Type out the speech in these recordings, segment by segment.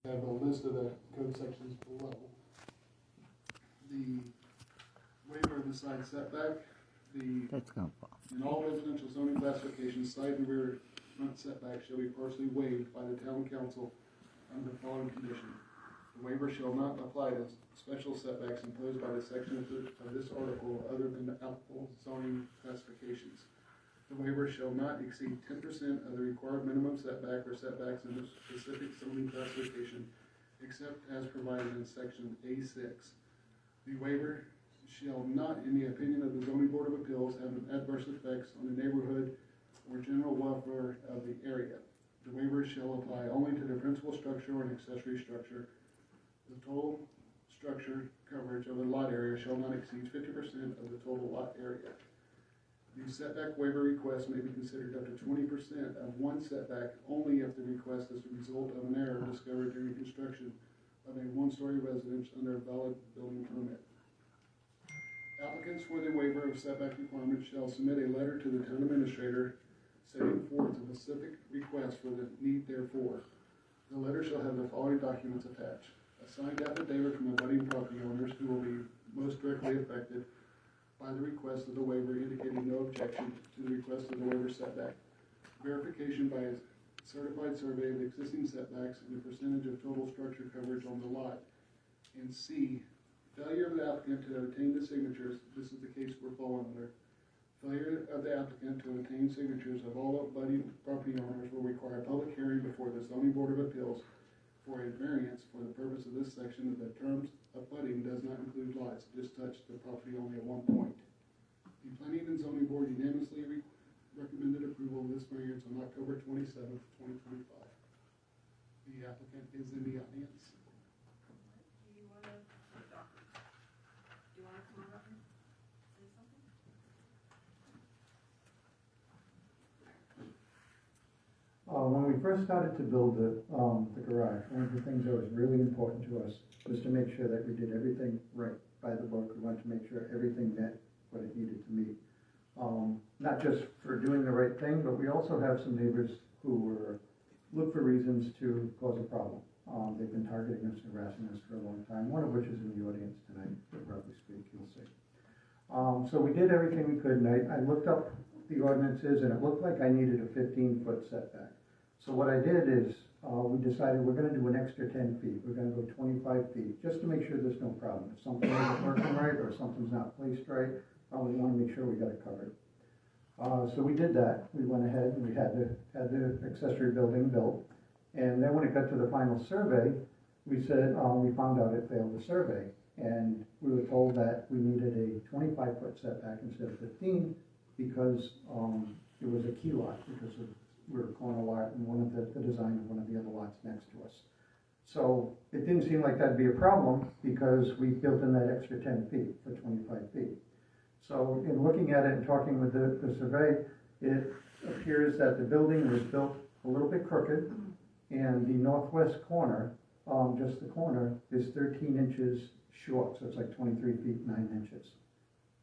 I have a list of the code sections below. The waiver of the side setback, That's gonna fall. in all residential zoning classifications, side and rear front setbacks shall be partially waived by the town council under the following condition. The waiver shall not apply to special setbacks imposed by the section of this article other than the applicable zoning classifications. The waiver shall not exceed 10% of the required minimum setback or setbacks in the specific zoning classification, except as provided in section A6. The waiver shall not, in the opinion of the zoning board of appeals, have an adverse effects on the neighborhood or general welfare of the area. The waiver shall apply only to the principal structure or an accessory structure. The total structure coverage of the lot area shall not exceed 50% of the total lot area. The setback waiver request may be considered up to 20% of one setback only if the request is the result of an error discovered during construction of a one-story residence under a valid building permit. Applicants for the waiver of setback requirements shall submit a letter to the town administrator setting forth a specific request for the need therefore. The letter shall have the following documents attached: a signed affidavit from abutting property owners who will be most directly affected by the request of the waiver indicating no objection to the request of the waiver setback, verification by a certified survey of the existing setbacks and the percentage of total structure coverage on the lot, and C, failure of the applicant to obtain the signatures, this is the case we're falling under, failure of the applicant to obtain signatures of all abutting property owners will require a public hearing before the zoning board of appeals for a variance for the purpose of this section of the terms abutting does not include lots, just touch the property only at one point. The planning and zoning board unanimously recommended approval of this variance on October 27th, 2025. The applicant is in the audience. Do you want to come on up and say something? When we first started to build the garage, one of the things that was really important to us was to make sure that we did everything right by the book. We wanted to make sure everything met what it needed to meet. Not just for doing the right thing, but we also have some neighbors who look for reasons to cause a problem. They've been targeting us, harassing us for a long time, one of which is in the audience tonight, to probably speak, you'll see. So we did everything we could, and I looked up the ordinances, and it looked like I needed a 15-foot setback. So what I did is, we decided we're gonna do an extra 10 feet. We're gonna go 25 feet, just to make sure there's no problem. If something isn't working right, or something's not placed right, we wanna make sure we got it covered. So we did that. We went ahead and we had the accessory building built. And then when it got to the final survey, we said, we found out it failed the survey. And we were told that we needed a 25-foot setback instead of 15 because it was a key lot, because we were corner lot and one of the design of one of the other lots next to us. So it didn't seem like that'd be a problem because we built in that extra 10 feet for 25 feet. So in looking at it and talking with the survey, it appears that the building was built a little bit crooked, and the northwest corner, just the corner, is 13 inches short, so it's like 23 feet 9 inches.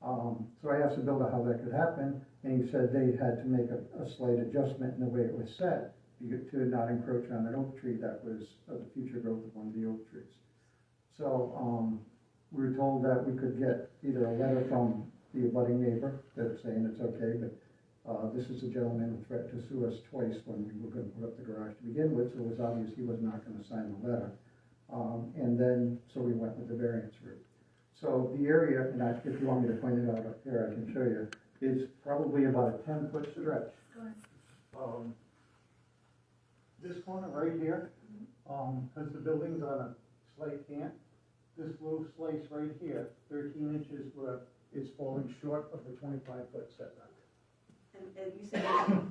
So I asked the builder how that could happen, and he said they had to make a slight adjustment in the way it was set to not encroach on an oak tree that was of the future growth of one of the oak trees. So we were told that we could get either a letter from the abutting neighbor that's saying it's okay, but this is a gentleman who threatened to sue us twice when we were going to put up the garage to begin with, so it was obvious he was not going to sign the letter. And then, so we went with the variance route. So the area, and if you want me to point it out up here, I can show you, is probably about a 10-foot stretch. Go ahead. This corner right here, because the building's on a slight cant, this little slice right here, 13 inches where it's falling short of the 25-foot setback. And you said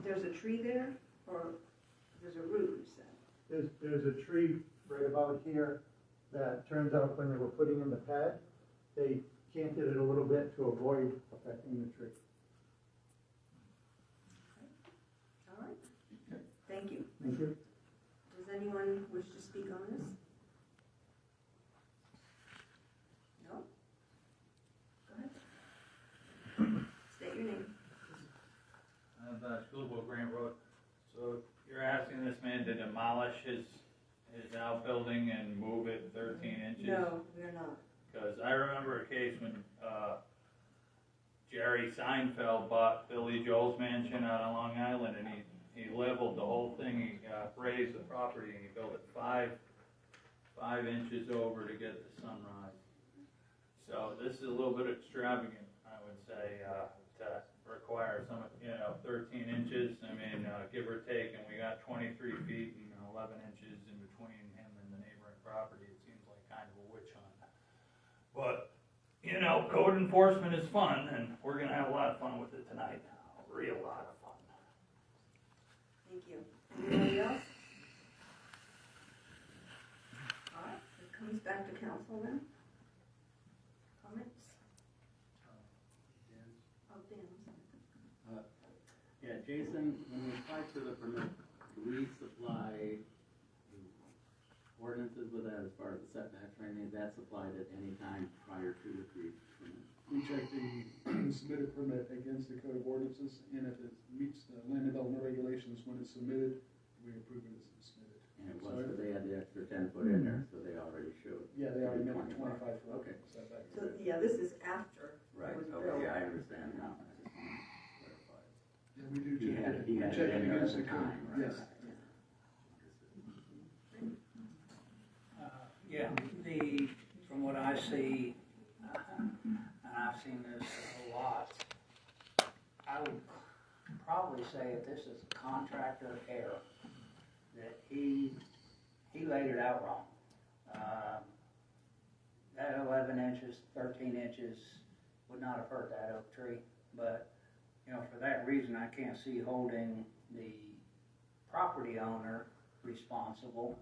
there's a tree there, or there's a root, you said? There's a tree right about here that turns out when they were putting in the pad, they canted it a little bit to avoid affecting the tree. All right. Thank you. Thank you. Does anyone wish to speak on this? No? Go ahead. State your name. School Board Grant Road. So you're asking this man to demolish his outbuilding outbuilding and move it 13 inches? No, we're not. Because I remember a case when Jerry Seinfeld bought Billy Joel's mansion out on Long Island, and he leveled the whole thing. He raised the property, and he built it five inches over to get the sunrise. So this is a little bit extravagant, I would say, to require some, 13 inches. I mean, give or take, and we got 23 feet and 11 inches in between him and the neighboring property. It seems like kind of a witch hunt. But, code enforcement is fun, and we're gonna have a lot of fun with it tonight. A real lot of fun. Thank you. Anybody else? All right, it comes back to council then. Comments? Oh, Dan, I'm sorry. Yeah, Jason, when we apply for the permit, do we supply the ordinances with that as far as the setbacks or anything? That's applied at any time prior to the permit? We check the submitted permit against the code of ordinances, and if it meets the land development regulations when it's submitted, we approve it as submitted. And it was, but they had the extra 10 foot in there, so they already showed. Yeah, they already met 25. 25 foot Okay. setback. So, yeah, this is after it Right, was okay, built. yeah, I understand now. I just want to clarify. Yeah, we do He check had it. it- he We had check it it in there against at the the code, time, right? yes. Yeah, from what I see, and I've seen this a lot, I would probably say if this is a contractor error, that he laid it out wrong. That 11 inches, 13 inches would not have hurt that oak tree, but, for that reason, I can't see holding the property owner responsible.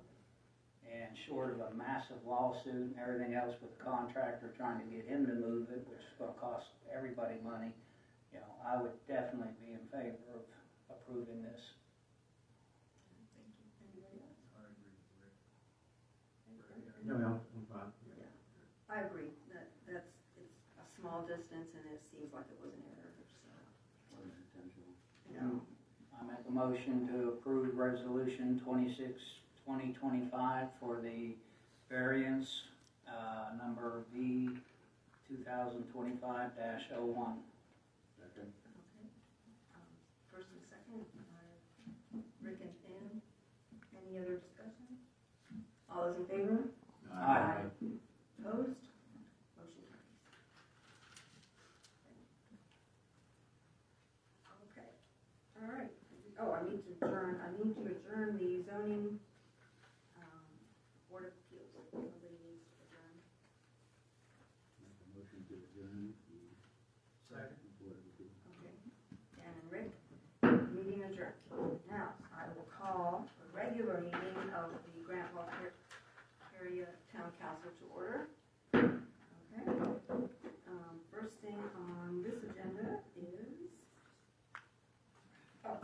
And short of a massive lawsuit and everything else with the contractor trying to get him to move it, which is gonna cost everybody money, I would definitely be in favor of approving this. Anybody else? No, I'm fine. I agree, it's a small distance and it seems like it was an error, so, Wasn't intentional. I make a motion to approve resolution 26/2025 for the variance, number V 2025-01. Second. okay. First and second, Rick and Pam, any other discussion? All those in favor? Aye. Opposed? Motion carries. Okay, all right. Oh, I need to adjourn the zoning, Board of Appeals. Somebody needs to adjourn. Make a motion to adjourn the Second. Board of Appeals. Okay, Dan and Rick, meeting adjourned. Now, I will call a regular meeting of the Grant Valkaria Town Council to order. Okay, first thing on this agenda is,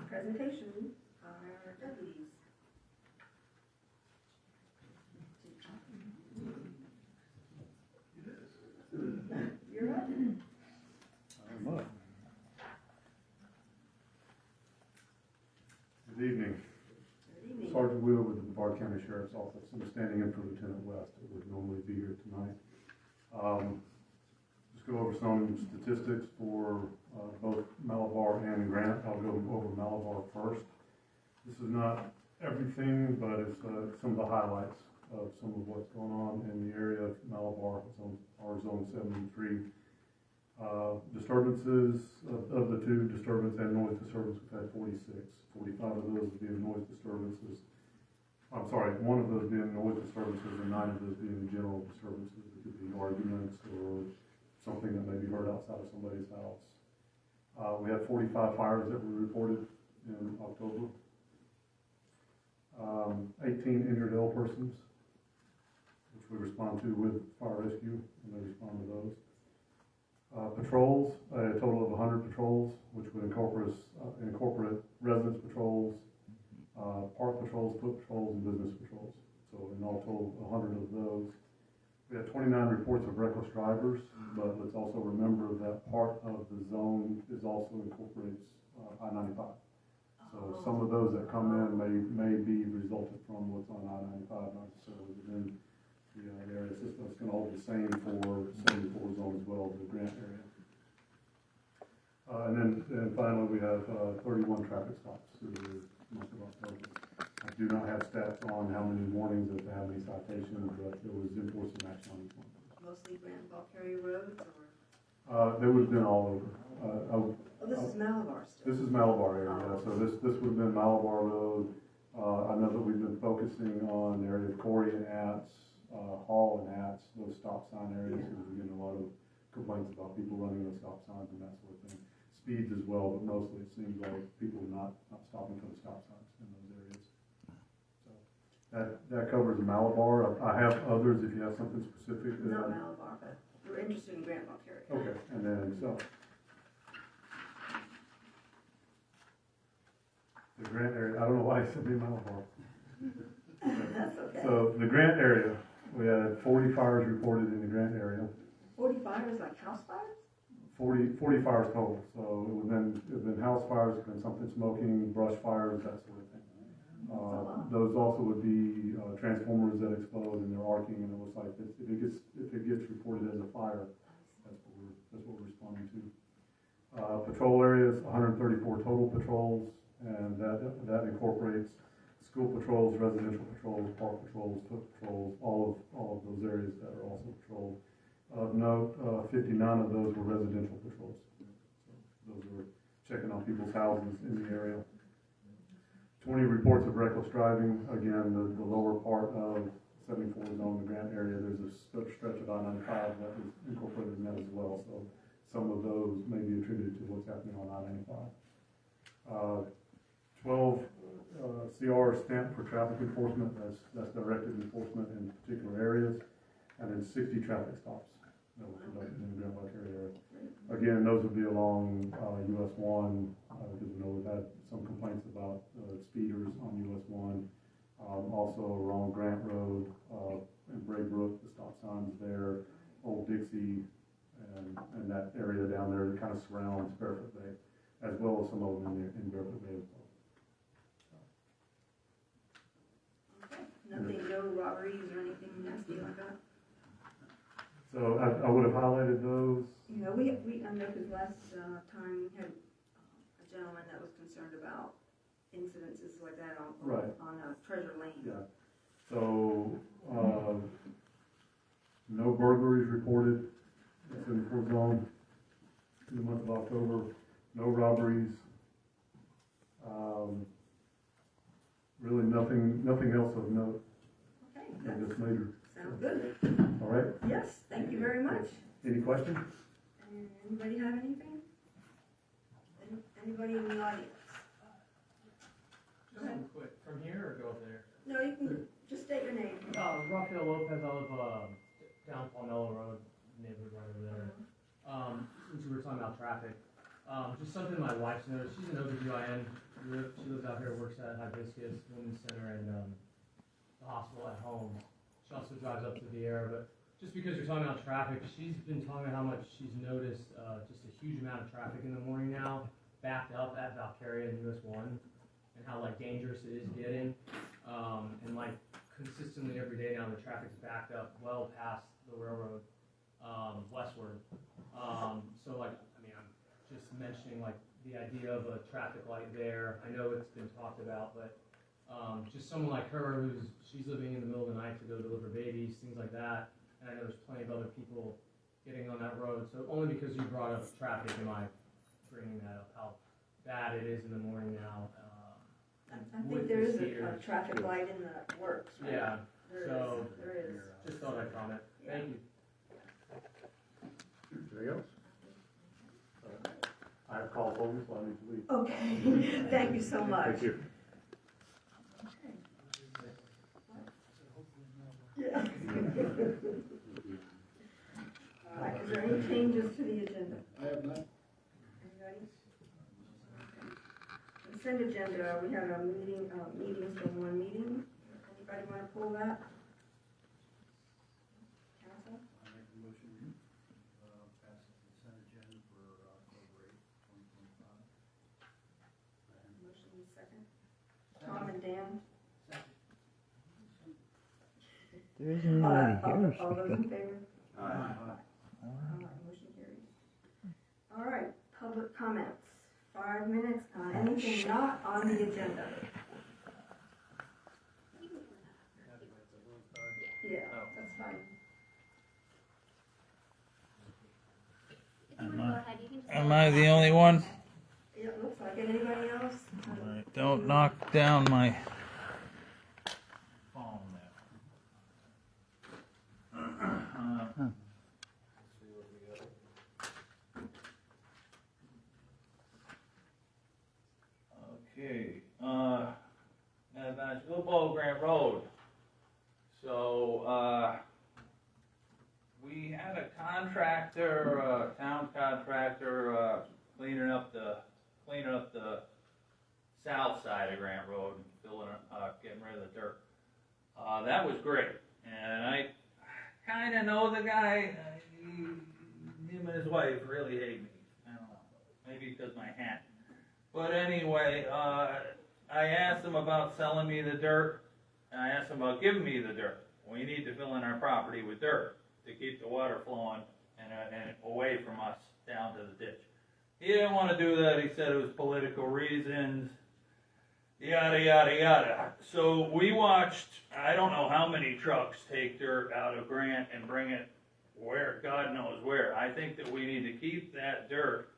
presentation by our deputies. You're up. Good evening. Good evening. Sergeant Wheeler with the Brevard County Sheriff's Office. I'm standing in for Lieutenant West, who would normally be here tonight. Just go over some statistics for both Malabar and Grant. I'll go over Malabar first. This is not everything, but it's some of the highlights of some of what's going on in the area of Malabar, our Zone 73. Disturbances, of the two, disturbance and noise disturbance, we've had 46. 45 of those being noise disturbances. I'm sorry, one of those being noise disturbances and 9 of those being general disturbances. It could be arguments or something that may be heard outside of somebody's house. We had 45 fires that were reported in October. 18 injured ill persons, which we respond to with fire rescue, and they respond to those. Patrols, a total of 100 patrols, which would incorporate residence patrols, park patrols, foot patrols, and business patrols. So in all total, 100 of those. We had 29 reports of reckless drivers, but let's also remember that part of the zone is also incorporates I-95. So some of those that come in may be resulted from what's on I-95, not necessarily within the area. It's gonna hold the same for 74 zone as well, the grant area. And finally, we have 31 traffic stops through the month of October. I do not have stats on how many warnings, if they have any citations, but there was enforcement action on each one. Mostly Grand Valkaria roads, or? They would have been all over. Oh, this is Malabar still. This is Malabar area, Oh. so this would have been Malabar Road. I know that we've been focusing on the area of Corey and Atts, Hall and Atts, those stop sign areas, Yeah. because we're getting a lot of complaints about people running those stop signs and that sort of thing. Speeds as well, but mostly it seems like people not stopping for the stop signs in those areas. So that covers Malabar. I have others if you have something specific. Not Malabar, but we're interested in Grand Valkaria. Okay, and then the grant area, I don't know why I said Malabar. That's okay. So the grant area, we had 40 fires reported in the grant area, 45 is like house fires? 40 fires total. So it would have been house fires, it would have been something smoking, brush fires, that sort of thing. Those also would be transformers that explode and they're arcing, and it looks like if it gets reported as a fire, that's what we're responding to. Patrol areas, 134 total patrols, and that incorporates school patrols, residential patrols, park patrols, foot patrols, all of those areas that are also patrolled. Of note, 59 of those were residential patrols. So those were checking on people's houses in the area. 20 reports of reckless driving. Again, the lower part of 74 zone, the grant area, there's a stretch of I-95 that is incorporated in that as well. So some of those may be attributed to what's happening on I-95. 12 CR stamped for traffic enforcement. That's directed enforcement in particular areas. And then 60 traffic stops that were conducted in the Grand Valkaria area. Again, those would be along US 1, because we know we've had some complaints about speeders on US 1. Also along Grant Road and Braybrook, the stop signs there, Old Dixie, and that area down there that kind of surrounds Barefoot Bay, as well as some of them in Barefoot Bay as well. Okay, nothing, no robberies or anything nasty like that? So I would have highlighted those. You know, I know because last time we had a gentleman that was concerned about incidences like that Right. on Treasure Lane. Yeah. So, no burglaries reported in 74 zone in the month of October. No robberies. Really nothing else of note Okay, in that this major. sounds good. All right. Yes, thank you very much. Any questions? And anybody have anything? Anybody in the audience? Go ahead. Quick, from here or go up there? No, you can just state your name. Rafael Lopez, I live down Palmello Road, neighborhood right over there. Since we were talking about traffic, just something my wife's noticed. She's an OBGYN. She lives out here, works at Hibiscus Women's Center and the hospital at home. She also drives up to Vieira, but just because you're talking about traffic, she's been talking about how much she's noticed just a huge amount of traffic in the morning now, backed up at Valkaria and US 1, and how like dangerous it is getting. And like consistently every day now the traffic's backed up well past the railroad westward. So like, I mean, I'm just mentioning like the idea of a traffic light there. I know it's been talked about, but just someone like her she's living in the middle of the night to go deliver babies, things like that. And I know there's plenty of other people getting on that road. So only because you brought up traffic am I bringing that up, how bad it is in the morning now. I think there is a traffic light in the works, right? Yeah, There so is, there is. just thought I'd comment. Thank you. Anything else? I have calls over, so I need to leave. Okay, thank you so much. Thank you. Yeah. All right, is there any changes to the agenda? I have none. Anybody? Consent agenda, we have a meetings from one meeting. Anybody want to pull that? Council? I make a motion, pass the consent agenda for October 8th, 2025. Motion is second. Tom and Dan. There isn't anybody here. All those in favor? Aye. All right, motion carries. All right, public comments, 5 minutes on anything not on the agenda. Yeah, that's fine. Am I the only one? Yeah, it looks like it. Anybody else? Don't knock down my phone there. Okay, Football Grant Road. So, we had a contractor, town contractor, cleaning up the south side of Grant Road, filling, getting rid of the dirt. That was great, and I kinda know the guy, him and his wife really hate me, I don't know, maybe because my hat. But anyway, I asked him about selling me the dirt, and I asked him about giving me the dirt. We need to fill in our property with dirt to keep the water flowing and away from us down to the ditch. He didn't want to do that. He said it was political reasons, yada, yada, yada. So we watched, I don't know how many trucks take dirt out of Grant and bring it where, God knows where. I think that we need to keep that dirt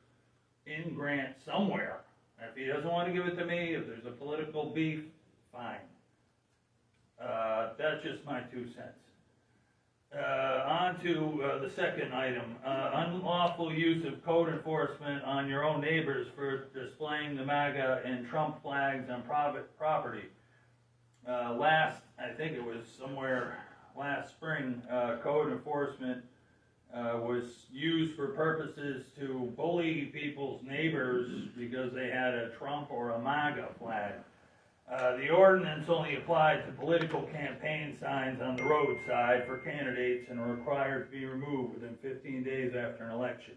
in Grant somewhere. If he doesn't want to give it to me, if there's a political beef, fine. That's just my 2 cents. On to the second item, unlawful use of code enforcement on your own neighbors for displaying the MAGA and Trump flags on private property. I think it was somewhere last spring, code enforcement was used for purposes to bully people's neighbors because they had a Trump or a MAGA flag. The ordinance only applied to political campaign signs on the roadside for candidates and are required to be removed within 15 days after an election.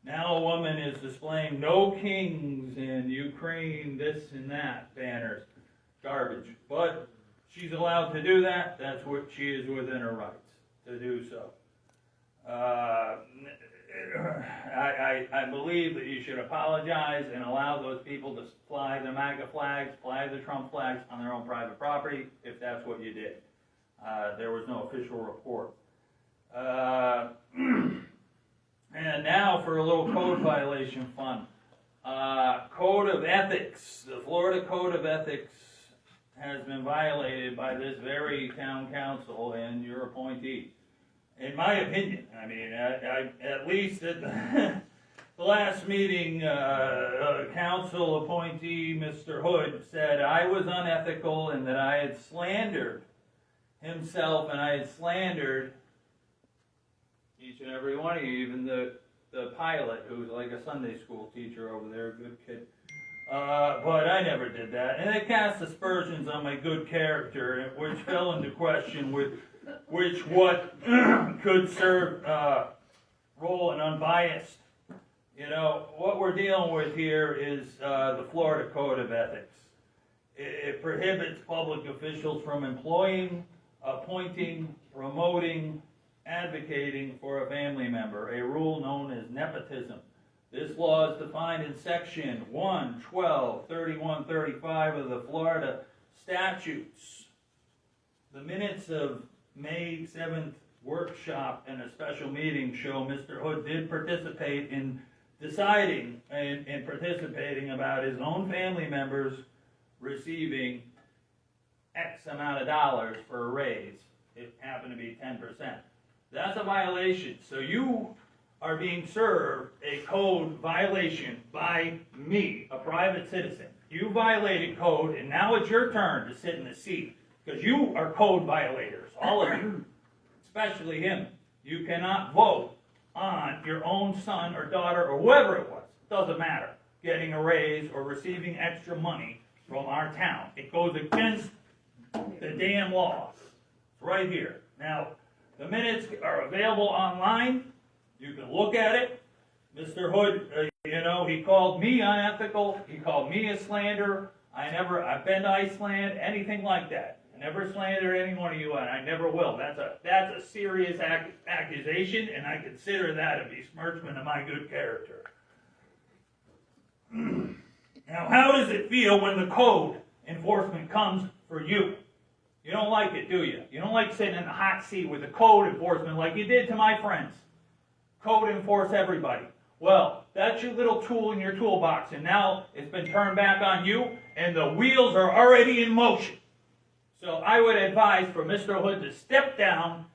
Now a woman is displaying "No Kings" and Ukraine this and that banners. Garbage. But she's allowed to do that. That's what she is within her rights to do so. I believe that you should apologize and allow those people to fly the MAGA flags, fly the Trump flags on their own private property, if that's what you did. There was no official report. And now for a little code violation fun. Code of Ethics. The Florida Code of Ethics has been violated by this very town council and your appointee. In my opinion, I mean, at least at the last meeting, council appointee Mr. Hood said I was unethical and that I had slandered himself and I had slandered each and every one of you, even the pilot who's like a Sunday school teacher over there, a good kid. But I never did that. And it cast aspersions on my good character, which fell into question with what could serve role in unbiased. You know, what we're dealing with here is the Florida Code of Ethics. It prohibits public officials from employing, appointing, promoting, advocating for a family member, a rule known as nepotism. This law is defined in section 112-3135 of the Florida statutes. The minutes of May 7th workshop and a special meeting show Mr. Hood did participate in deciding and participating about his own family members receiving X amount of dollars for a raise. It happened to be 10%. That's a violation. So you are being served a code violation by me, a private citizen. You violated code, and now it's your turn to sit in the seat, because you are code violators, all of you, especially him. You cannot vote on your own son or daughter or whoever it was, doesn't matter, getting a raise or receiving extra money from our town. It goes against the damn law. It's right here. Now, the minutes are available online. You can look at it. Mr. Hood, he called me unethical. He called me a slanderer. I've been to Iceland, anything like that. I never slandered anyone of you, and I never will. That's a serious accusation, and I consider that a besmirchment of my good character. Now, how does it feel when the code enforcement comes for you? You don't like it, do you? You don't like sitting in the hot seat with the code enforcement like you did to my friends. Code enforce everybody. Well, that's your little tool in your toolbox, and now it's been turned back on you, and the wheels are already in motion. So I would advise for Mr. Hood to step down,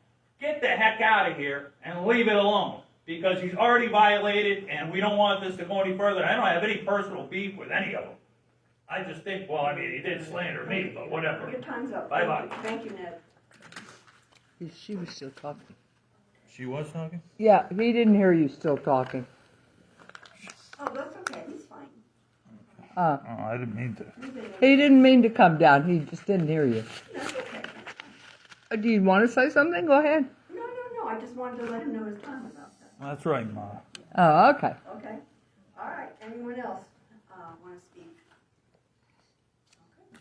get the heck out of here, and leave it alone. Because he's already violated, and we don't want this to go any further. I don't have any personal beef with any of them. I just think, well, I mean, he did slander me, but whatever. Your time's up. Bye-bye. Thank you, Ned. She was still talking. She was talking? Yeah, he didn't hear you still talking. Oh, that's okay, he's fine. Oh, I didn't mean to. He didn't mean to come down. He just didn't hear you. That's okay, that's fine. Do you want to say something? Go ahead. No, I just wanted to let him know his time was up. That's right, Ma. Oh, okay. Okay, all right, anyone else want to speak? Okay,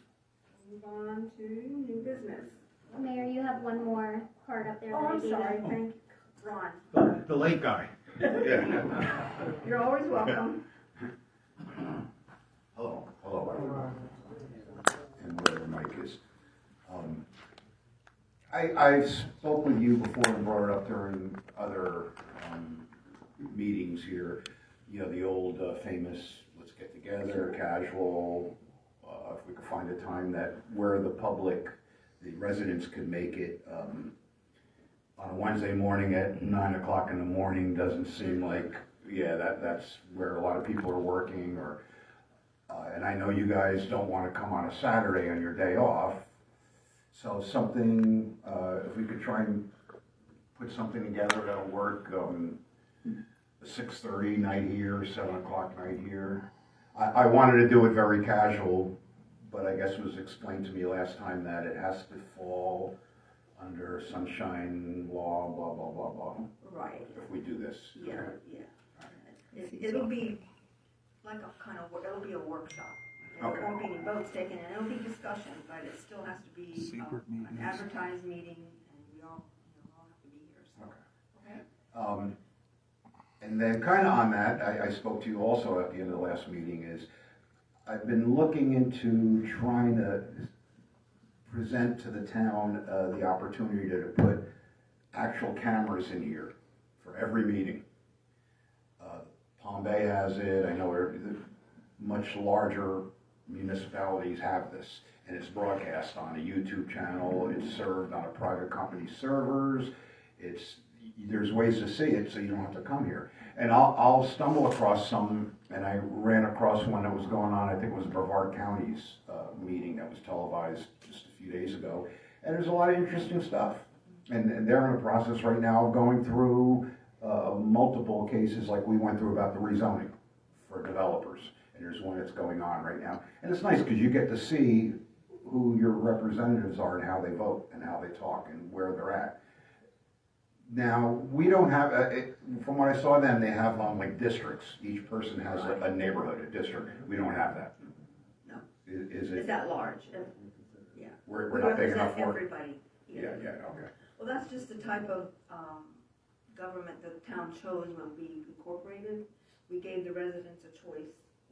move on to new business. Mayor, you have one more card up there. Oh, that I I'm gave sorry, him. thank you, Ron. The late guy. Yeah. You're always welcome. Hello, and whatever Mike is. I spoke with you before and brought it up during other meetings here. You know, the old famous, let's get together, casual, if we could find a time that where the public, the residents could make it. On a Wednesday morning at 9 o'clock in the morning doesn't seem like, yeah, that's where a lot of people are working, or and I know you guys don't want to come on a Saturday on your day off, so something, if we could try and put something together that'll work, 6:30 night here, 7 o'clock night here. I wanted to do it very casual, but I guess it was explained to me last time that it has to fall under sunshine law, blah, blah, blah, blah. Right. If we do this. Yeah, yeah. It'll be like a kind of, it'll be a workshop. There Okay. won't be any votes taken, and it'll be discussion, but it still has to be an advertised meeting, and we all have to be here, so. Okay. And then kind of on that, I spoke to you also at the end of the last meeting, is I've been looking into trying to present to the town the opportunity to put actual cameras in here for every meeting. Palm Bay has it, I know the much larger municipalities have this, and it's broadcast on a YouTube channel, it's served on a private company's servers, there's ways to see it so you don't have to come here. And I'll stumble across some, and I ran across one that was going on, I think it was Brevard County's meeting that was televised just a few days ago, and there's a lot of interesting stuff. And they're in the process right now of going through multiple cases like we went through about the rezoning for developers. And there's one that's going on right now. And it's nice because you get to see who your representatives are and how they vote and how they talk and where they're at. Now, we don't have, from what I saw then, they have like districts. Each person has a neighborhood, a district. We don't have that. No. Is It's it? that large, yeah. We're not big enough for it? Everybody. Yeah, okay. Well, that's just the type of government the town chose when we incorporated. We gave the residents a choice.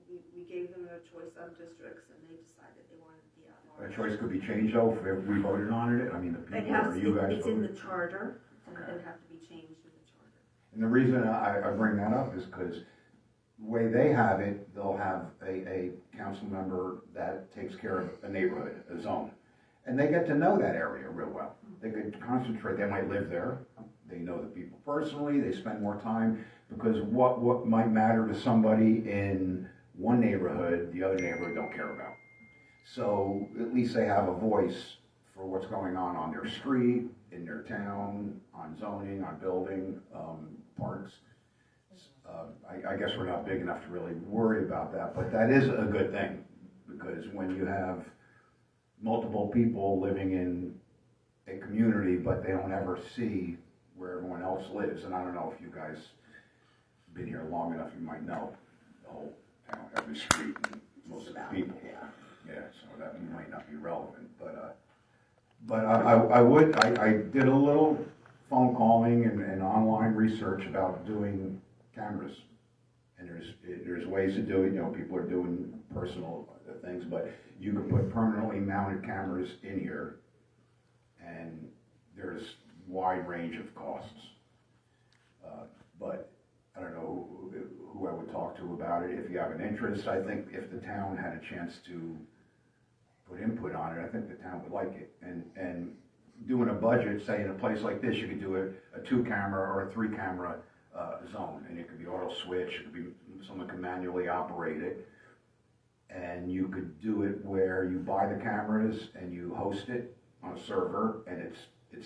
We gave them a choice of districts, and they decided they wanted to be out A large. choice could be changed though if we voted on it. I mean, the It people, has, or you guys it's in the voted. charter, and it'll have to be changed in the charter. And the reason I bring that up is because the way they have it, they'll have a council member that takes care of a neighborhood, a zone. And they get to know that area real well. They could concentrate, they might live there, they know the people personally, they spend more time, because what might matter to somebody in one neighborhood, the other neighborhood don't care about. So at least they have a voice for what's going on their street, in their town, on zoning, on building, parks. I guess we're not big enough to really worry about that, but that is a good thing, because when you have multiple people living in a community, but they don't ever see where everyone else lives, and I don't know if you guys have been here long enough, you might know the whole town, every street, and most of the people. Yeah, so that might not be relevant, but I did a little phone calling and online research about doing cameras. And there's ways to do it, people are doing personal things, but you can put permanently mounted cameras in here, and there's wide range of costs. But I don't know who I would talk to about it. If you have an interest, I think if the town had a chance to put input on it, I think the town would like it. And doing a budget, say in a place like this, you could do a 2-camera or a 3-camera zone, and it could be auto switch, it could be, someone can manually operate it. And you could do it where you buy the cameras and you host it on a server, and it's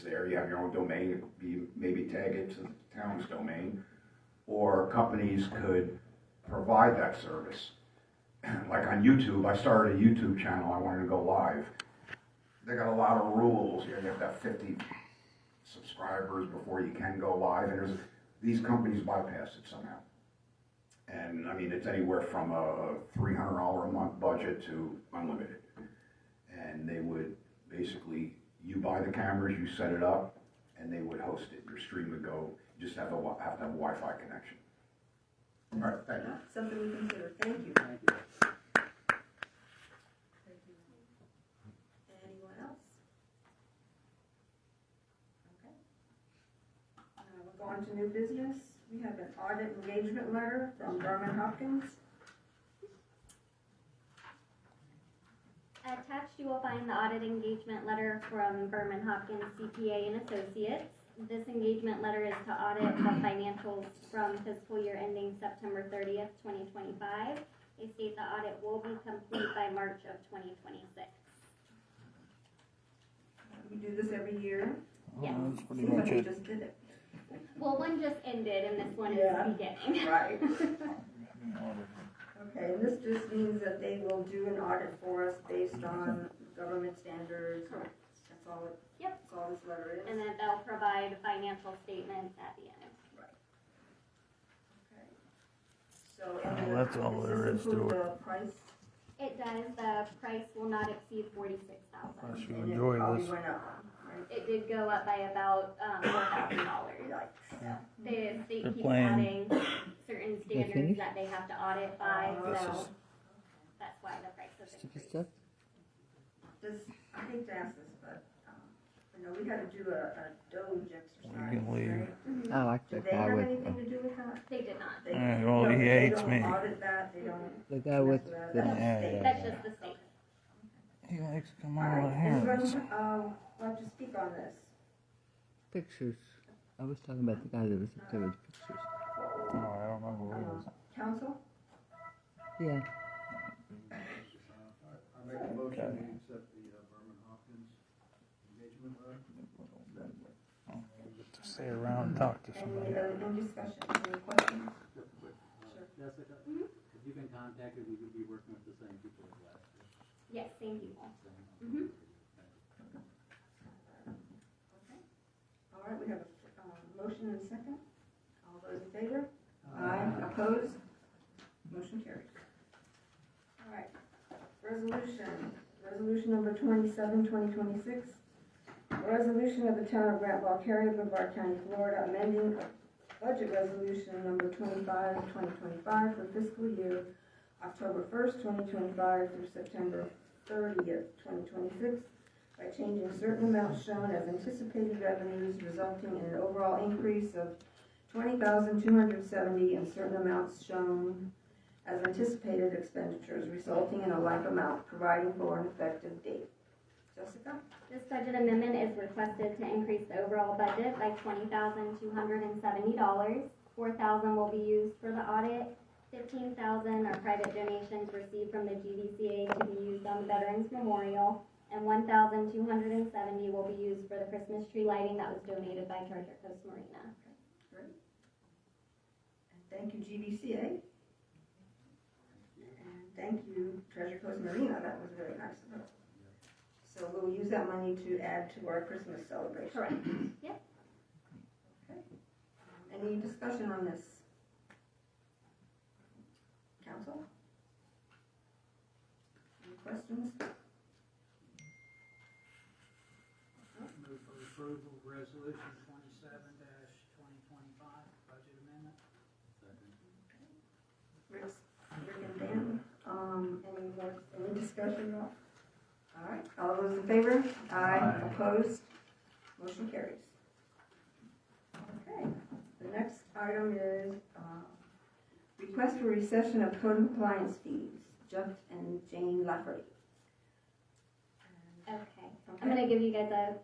there, you have your own domain, it could be, maybe tag it to the town's domain, or companies could provide that service. Like on YouTube, I started a YouTube channel, I wanted to go live. They got a lot of rules, you have to have 50 subscribers before you can go live, and these companies bypass it somehow. And I mean, it's anywhere from a $300 a month budget to unlimited. And they would basically, you buy the cameras, you set it up, and they would host it. Your stream would go, you just have to have a Wi-Fi connection. All right, thank you. Something we consider. Thank you. Thank you. Thank you. Anyone else? Okay. We'll go on to new business. We have an audit engagement letter from Berman Hopkins. Attached, you will find the audit engagement letter from Berman Hopkins CPA and Associates. This engagement letter is to audit the financials from fiscal year ending September 30th, 2025. They state the audit will be complete by March of 2026. We do this every year. Yes. Seems like we just did it. Well, one just ended and this one Yeah. is beginning. Right. Okay, and this just means that they will do an audit for us based on government standards. That's all it, Yep. that's all this letter is. And then they'll provide financial statements at the end. Okay. So, and that's all does there this is to include it. the price? It does. The price will not exceed $46,000. Should And it enjoy probably this. went up, right? It did go up by about $4,000. Yikes. The state They're keeps playing- adding certain standards finished? that they have to audit by, This so is- that's why the price has Sticky increased. stuff? Does, I hate to ask this, but, we had to do a Doge exercise, can leave. right? Mhm. I like Did that they guy have with, anything to do with that? They did not. They, Yeah, well, he they hates don't me. audit that, they don't. the guy with mess the, that. That's Yeah, state. yeah. That's just the state. He likes to come All over right, here. anyone, like to speak on this? pictures. I was talking about the guy that was up there with pictures. Oh, I don't know who it is. Council? Yeah. I make a motion to accept the Berman Hopkins engagement letter. Get to stay around and talk to Any, somebody. any discussion, any questions? Jessica, Mhm. if you've been contacted, we could be working with the same people as last year. Yes, same people. Same. Mhm. All right, we have a motion and a second. All those in favor? Aye. Opposed? Motion carries. All right, resolution number 27, 2026. A resolution of the Town of Grant, Valkaria, Brevard County, Florida, amending budget resolution number 25, 2025 for fiscal year October 1st, 2025 through September 30th, 2026, by changing certain amounts shown as anticipated revenues, resulting in an overall increase of $20,270, and certain amounts shown as anticipated expenditures, resulting in a like amount, providing for an effective date. Jessica? This budget amendment is requested to increase the overall budget by $20,270. $4,000 will be used for the audit. $15,000 are private donations received from the GVCA to be used on the Veterans Memorial, and $1,270 will be used for the Christmas tree lighting that was donated by Treasure Coast Marina. Great. And thank you, GVCA. And thank you, Treasure Coast Marina, that was very nice of her. So we'll use that money to add to our Christmas celebration. Correct. Yep. Okay. Any discussion on this? Council? Any questions? resolution 27-2025, budget amendment. Rick and Dan, any discussion? All right, all those in favor? Aye. Opposed? Motion carries. Okay, the next item is, request for recession of code compliance fees, Jeff and Jane Lafferty. Okay, I'm gonna give you guys a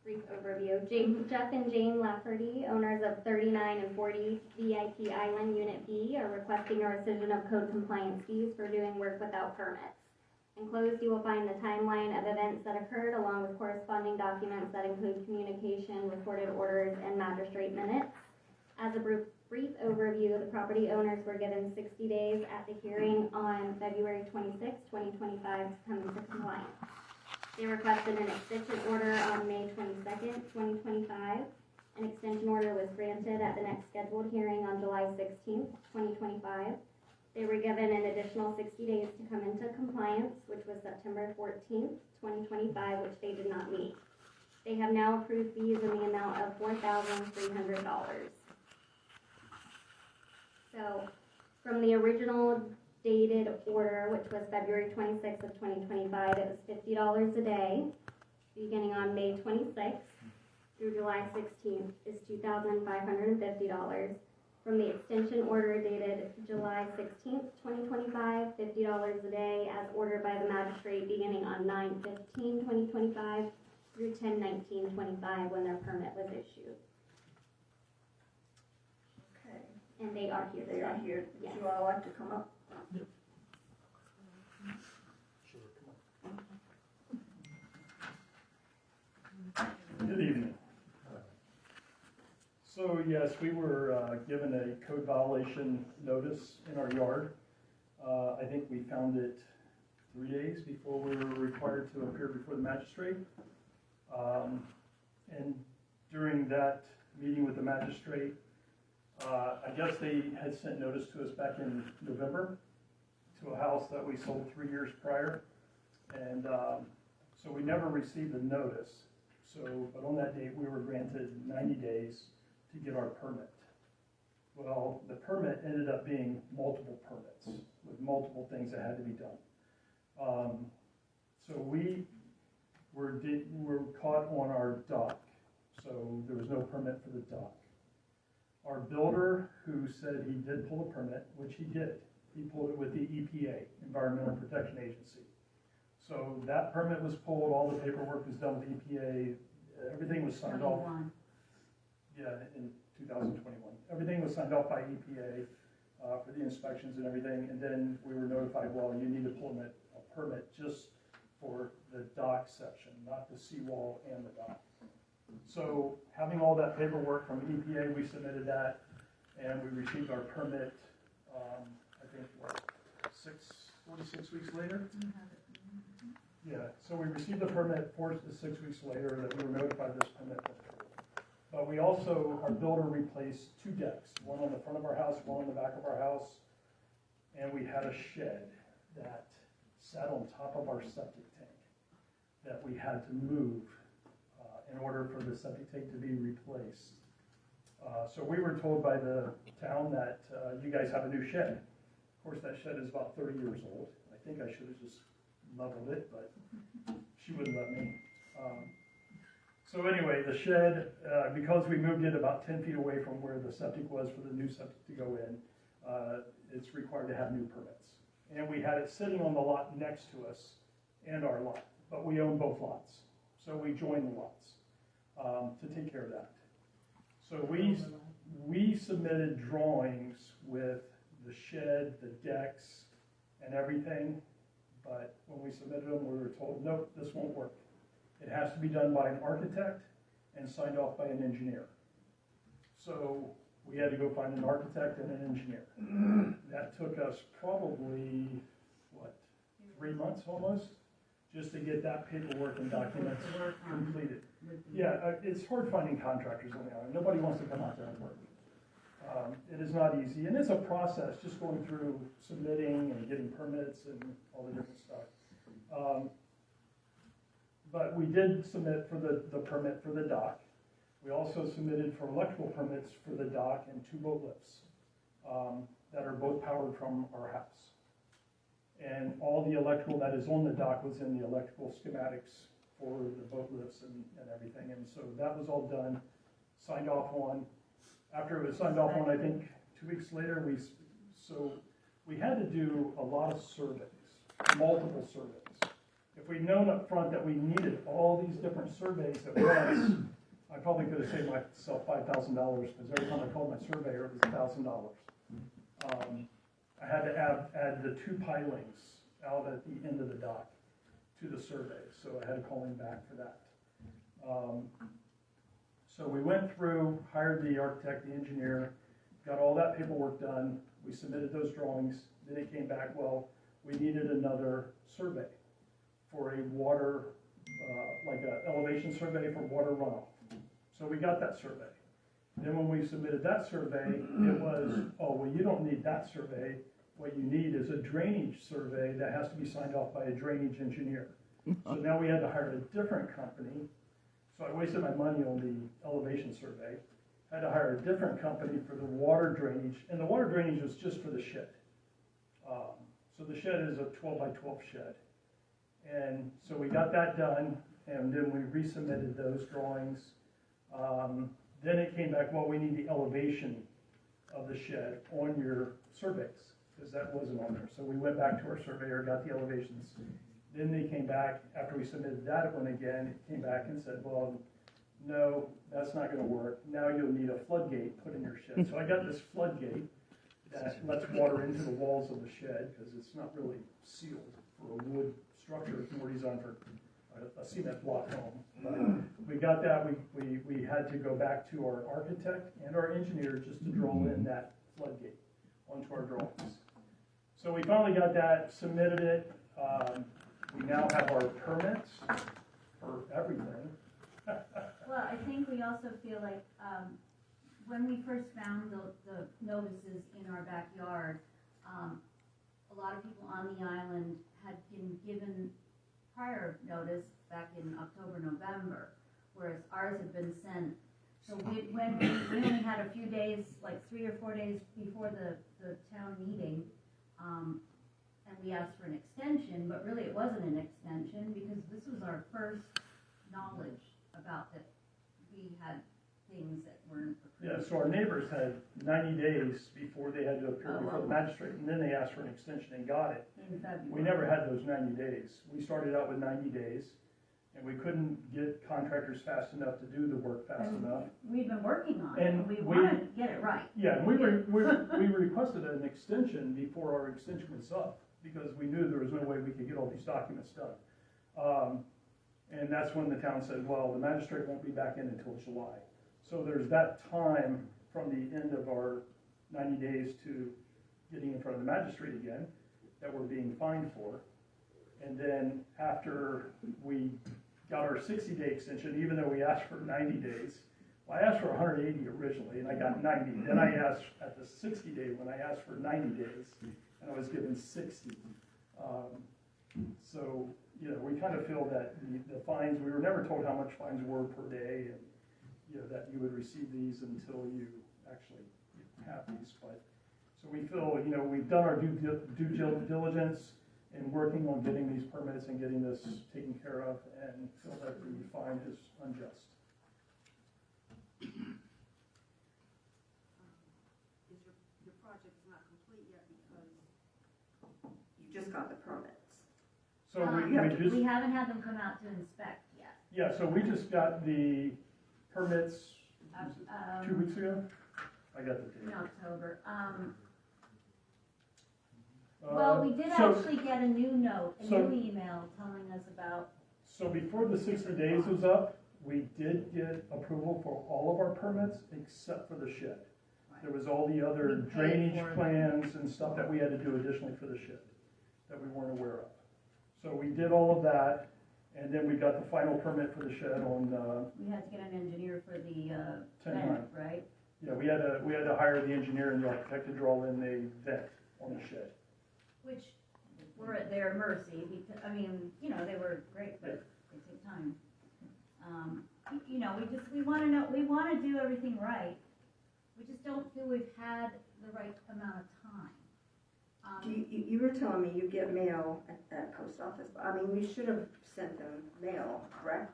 brief overview. Jeff and Jane Lafferty, owners of 39 and 40 VIP Island Unit B, are requesting a rescission of code compliance fees for doing work without permits. Enclosed, you will find the timeline of events that occurred, along with corresponding documents that include communication, recorded orders, and magistrate minutes. As a brief overview, the property owners were given 60 days at the hearing on February 26, 2025 to come into compliance. They requested an extension order on May 22nd, 2025. An extension order was granted at the next scheduled hearing on July 16th, 2025. They were given an additional 60 days to come into compliance, which was September 14th, 2025, which they did not meet. They have now approved fees in the amount of $4,300. So, from the original dated order, which was February 26th of 2025, it was $50 a day. Beginning on May 26th through July 16th is $2,550. From the extension order dated July 16th, 2025, $50 a day as ordered by the magistrate beginning on 9/15/2025 through 10/19/25 when their permit was issued. Okay, And they are here. they are here. Yes. Would you all like to come up? Good evening. So yes, we were given a code violation notice in our yard. I think we found it 3 days before we were required to appear before the magistrate. And during that meeting with the magistrate, I guess they had sent notice to us back in November to a house that we sold 3 years prior. And so we never received the notice. So, but on that date, we were granted 90 days to get our permit. Well, the permit ended up being multiple permits with multiple things that had to be done. So we were caught on our dock. So there was no permit for the dock. Our builder, who said he did pull a permit, which he did, he pulled it with the EPA, Environmental Protection Agency. So that permit was pulled, all the paperwork was done with EPA, everything was signed off. Yeah, in 2021. Everything was signed off by EPA for the inspections and everything, and then we were notified, well, you need to pull a permit just for the dock section, not the seawall and the dock. So having all that paperwork from EPA, we submitted that, and we received our permit, I think, 46 weeks later? Yeah, so we received the permit 4 to 6 weeks later that we were notified this permit was approved. But we also, our builder replaced 2 decks, one on the front of our house, one on the back of our house, and we had a shed that sat on top of our septic tank that we had to move in order for the septic tank to be replaced. So we were told by the town that you guys have a new shed. Of course, that shed is about 30 years old. I think I should have just leveled it, but she wouldn't let me. So anyway, the shed, because we moved it about 10 feet away from where the septic was for the new septic to go in, it's required to have new permits. And we had it sitting on the lot next to us and our lot, but we own both lots. So we joined the lots to take care of that. So we submitted drawings with the shed, the decks, and everything. But when we submitted them, we were told, nope, this won't work. It has to be done by an architect and signed off by an engineer. So we had to go find an architect and an engineer. That took us probably, 3 months almost, just to get that paperwork and documents completed. Yeah, it's hard finding contractors on the island. Nobody wants to come out there and work. It is not easy, and it's a process, just going through submitting and getting permits and all the different stuff. But we did submit for the permit for the dock. We also submitted for electrical permits for the dock and 2 boat lifts that are both powered from our house. And all the electrical that is on the dock was in the electrical schematics for the boat lifts and everything. And so that was all done, signed off on. After it was signed off on, I think 2 weeks later, we had to do a lot of surveys, multiple surveys. If we'd known up front that we needed all these different surveys at once, I probably could have saved myself $5,000 because every time I called my surveyor, it was $1,000. I had to add the 2 pilings out at the end of the dock to the survey, so I had to call him back for that. So we went through, hired the architect, the engineer, got all that paperwork done. We submitted those drawings. Then it came back, well, we needed another survey for a water, like an elevation survey for water runoff. So we got that survey. Then when we submitted that survey, it was, oh, well, you don't need that survey. What you need is a drainage survey that has to be signed off by a drainage engineer. So now we had to hire a different company. So I wasted my money on the elevation survey. I had to hire a different company for the water drainage, and the water drainage was just for the shed. So the shed is a 12 by 12 shed. And so we got that done, and then we resubmitted those drawings. Then it came back, well, we need the elevation of the shed on your surveys, because that wasn't on there. So we went back to our surveyor, got the elevations. Then they came back, after we submitted that one again, it came back and said, well, no, that's not gonna work. Now you'll need a floodgate put in your shed. So I got this floodgate that lets water into the walls of the shed, because it's not really sealed for a wood structure. It's more designed for a cement block home. But we got that, we had to go back to our architect and our engineer just to draw in that floodgate onto our drawings. So we finally got that, submitted it. We now have our permits for everything. Well, I think we also feel like, when we first found the notices in our backyard, a lot of people on the island had been given prior notice back in October, November, whereas ours had been sent. So we only had a few days, like 3 or 4 days before the town meeting, and we asked for an extension, but really it wasn't an extension because this was our first knowledge about that we had things that weren't approved. Yeah, so our neighbors had 90 days before they had to appear before the magistrate, and then they asked for an extension and got it. In February. We never had those 90 days. We started out with 90 days, and we couldn't get contractors fast enough to do the work fast enough. We've been working on it, And and we we- wanted to get it right. Yeah, and we requested an extension before our extension was up, because we knew there was no way we could get all these documents done. And that's when the town said, well, the magistrate won't be back in until July. So there's that time from the end of our 90 days to getting in front of the magistrate again, that we're being fined for. And then after we got our 60-day extension, even though we asked for 90 days, well, I asked for 180 originally, and I got 90. Then I asked at the 60-day when I asked for 90 days, and I was given 60. So, you know, we kind of feel that the fines, we were never told how much fines were per day, and, you know, that you would receive these until you actually have these. But, so we feel, you know, we've done our due diligence in working on getting these permits and getting this taken care of, and feel that the fine is unjust. Your project's not complete yet because you just got the permits. So we just, We haven't had them come out to inspect yet. yeah, so we just got the permits 2 weeks ago. I got the In date. October. Well, we did So- actually get a new note, a so- new email telling us about, So before the 60 days was up, we did get approval for all of our permits except for the shed. There was all the other We paid drainage for it. plans and stuff that we had to do additionally for the shed that we weren't aware of. So we did all of that, and then we got the final permit for the shed on, we had to get an engineer for the, 10/9. vent, right? yeah, we had to hire the engineer and the architect to draw in the vent on the shed. Which were at their mercy, because, I mean, you know, they were great, but they take time. you know, we wanna know, we wanna do everything right. We just don't feel we've had the right amount of time. You were telling me you get mail at that post office, I mean, we should have sent them mail, correct?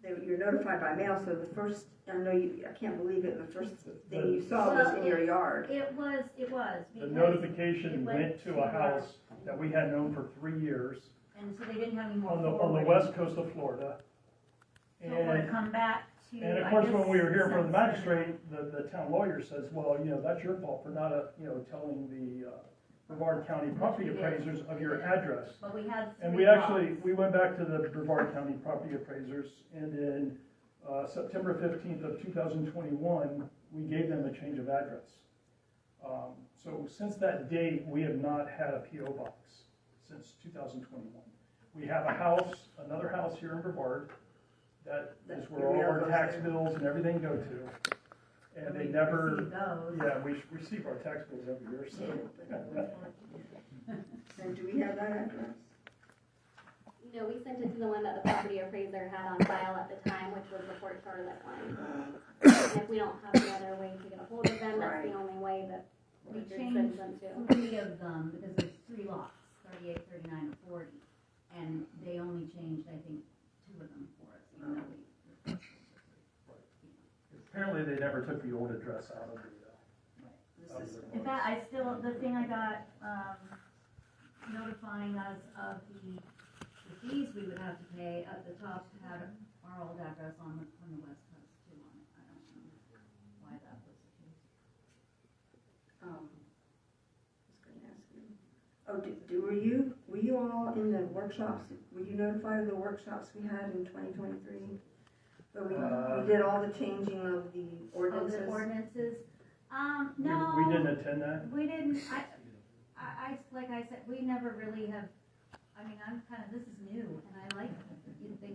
You're notified by mail, so the first, I know you, I can't believe it, the first thing you saw was in your yard. It was. The because notification it went to a house that we had known for 3 years And so they didn't have any more on the forwarding. west coast of Florida. So it would come back to, And of I course, guess, when we were hearing from the September. magistrate, the town lawyer says, well, you know, that's your fault for not, telling the Brevard County property Which we did. appraisers of your address. But we had And three we actually, lots. we went back to the Brevard County property appraisers, and in September 15th of 2021, we gave them a change of address. So since that date, we have not had a PO box since 2021. We have a house, another house here in Brevard, that is where all our tax bills and everything go to. And they We never, received those. yeah, we receive our tax bills every year, so. And do we have that address? No, we sent it to the one that the property appraiser had on file at the time, which was the Fort Charlotte one. And if we don't have any other way to get a hold of them, that's the only way that we We could changed send them to. 3 of them, because there's 3 lots, 38, 39, and 40. And they only changed, I think, 2 of them for us, even though we. Apparently, they never took the old address out of the. In fact, I still, the thing I got, notifying us of the fees we would have to pay at the top had our old address on the west coast too on it. I don't know why that was the case. I was gonna ask you. Oh, were you all in the workshops? Were you notified of the workshops we had in 2023? But we did all the changing of the ordinances? Of the ordinances? No. We didn't attend that? We didn't, like I said, we never really have, I mean, this is new, and I like that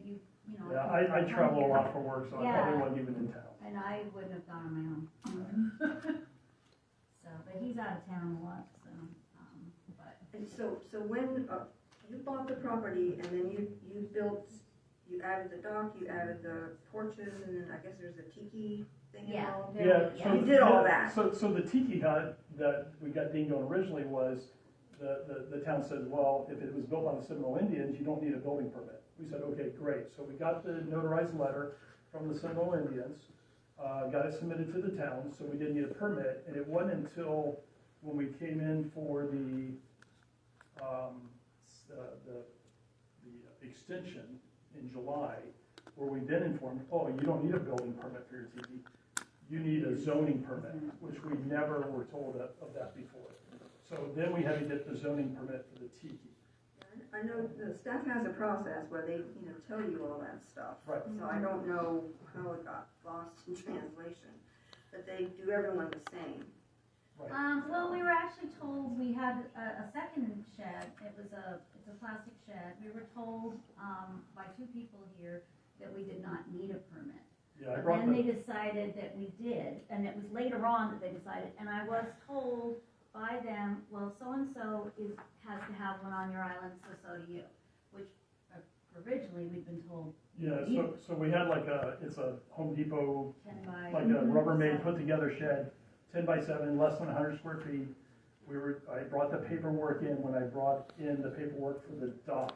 you know. Yeah, I travel a lot for work, so I Yeah. probably wasn't even in town. And I wouldn't have gone on my own. So, but he's out of town a lot, so, but. And so when you bought the property and then you added the dock, you added the porches, and then I guess there's a tiki thing Yeah. involved? Yeah, so. You did all that? So the tiki hut that we got dinged on originally was, the town said, well, if it was built by the Seminole Indians, you don't need a building permit. We said, okay, great. So we got the notarized letter from the Seminole Indians, got it submitted to the town, so we didn't need a permit. And it wasn't until when we came in for the extension in July, where we then informed, oh, you don't need a building permit for your tiki. You need a zoning permit, which we never were told of that before. So then we had to get the zoning permit for the tiki. I know the staff has a process where they, tell you all that stuff. Right. So I don't know how it got lost in translation, but they do everyone the same. Right. Well, we were actually told we had a second shed. It's a plastic shed. We were told, by 2 people here that we did not need a permit. Yeah, I But brought then they the, decided that we did, and it was later on that they decided, and I was told by them, well, so-and-so has to have one on your island, so do you, which originally we'd been told. yeah, so we had it's a Home Depot, 10 by. like a Rubbermaid put together shed, 10 by 7, less than 100 square feet. I brought the paperwork in when I brought in the paperwork for the dock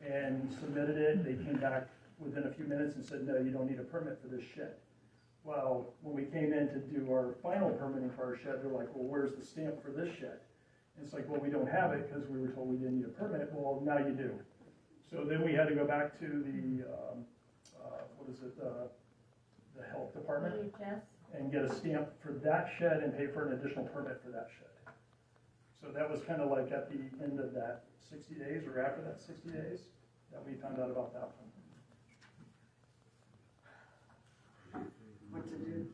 and submitted it. They came back within a few minutes and said, no, you don't need a permit for this shed. Well, when we came in to do our final permitting for our shed, they're like, well, where's the stamp for this shed? And it's like, well, we don't have it because we were told we didn't need a permit. Well, now you do. So then we had to go back to the, the health department DHS. and get a stamp for that shed and pay for an additional permit for that shed. So that was kind of like at the end of that 60 days or after that 60 days that we found out about that one. What to do?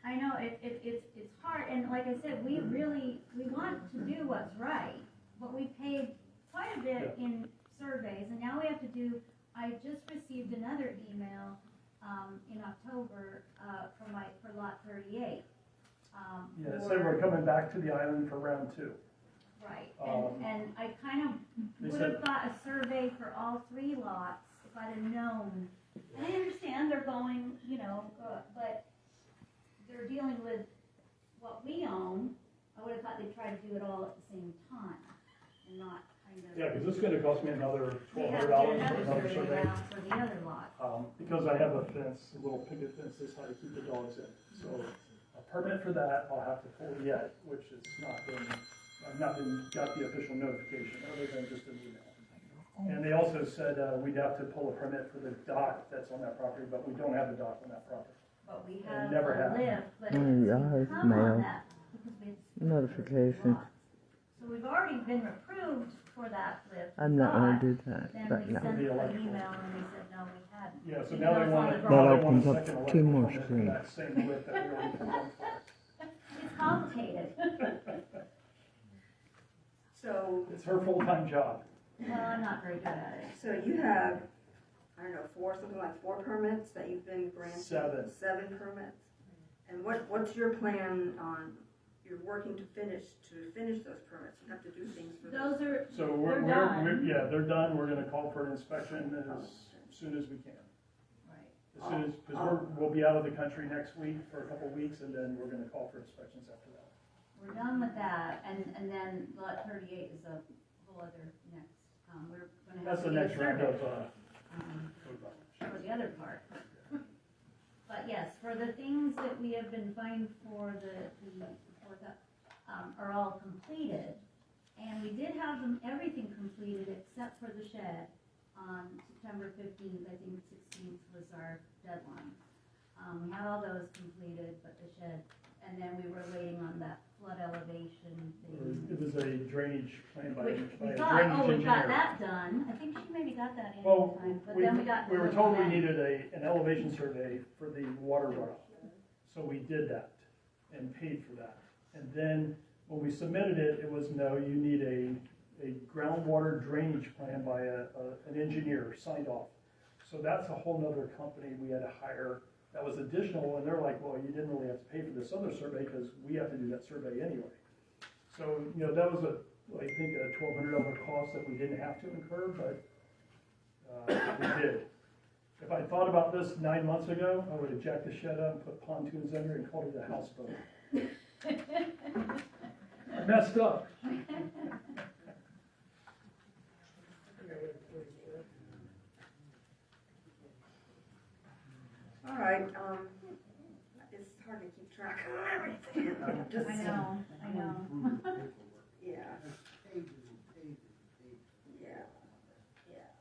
I know, it's hard, and like I said, we want to do what's right, but we paid quite a bit in surveys, and now we have to do, I just received another email, in October, for lot 38. Yeah, it said we're coming back to the island for round 2. Right, Um, and I kind they of would have got a survey for all 3 lots if I'd have known And I understand they're going, but they're dealing with what we own. I would have thought they'd try to do it all at the same time and not kind of. Yeah, because this is gonna cost me another We have $1,200 to get for another another survey survey. out for the other lot. Because I have a fence, a little picket fence, this how to keep the dogs in. So a permit for that I'll have to pull yet, which is I've not got the official notification, other than just an email. And they also said, we'd have to pull a permit for the dock that's on that property, but we don't have the dock on that property. But we I have never a have. lift, but Mm, it's yeah, it's come on mail. that because we Notification. So we've already been approved for that lift. I'm not gonna but do that Then right we now. sent The an electrical. email and they said, no, we hadn't. Yeah, so Even now though they it's want, on the now That they want opens a up second 2 electrical more permit for screens. that same lift that we already performed for. It's complicated. So, It's her full-time job. Well, I'm not very good at it. so you have, I don't know, something like 4 permits that you've been granted? 7. 7 permits? And what's your plan on, you're working to finish those permits? You have to do things for those. Those are, So They're done. yeah, they're done. We're gonna call for an inspection as soon as we can. right. As soon as, because we'll be out of the country next week for a couple weeks, and then we're gonna call for inspections after that. We're done with that, and then lot 38 is a whole other next, we're gonna have That's to the get a next round survey, of, code violations. for the other part. But yes, for the things that we have been fined for are all completed. And we did have everything completed except for the shed on September 15th, I think 16th was our deadline. We had all those completed, but the shed, and then we were waiting on that flood elevation thing. It was a drainage plan by Which by we a thought, drainage we got engineer. that done. I think she maybe got that in Well, time, but we, then we got. we were the told we event. needed an elevation survey for the water runoff. So we did that and paid for that. And then when we submitted it, it was, no, you need a groundwater drainage plan by an engineer signed off. So that's a whole nother company we had to hire. That was additional, and they're like, well, you didn't really have to pay for this other survey because we have to do that survey anyway. So, that was I think a $1,200 cost that we didn't have to incur, but we did. If I thought about this 9 months ago, I would have jacked the shed up, put pontoons under it, and called it a houseboat. I messed up. All right, it's hard to keep track of everything. Just- I know. Yeah, Pages and pages and pages. yeah.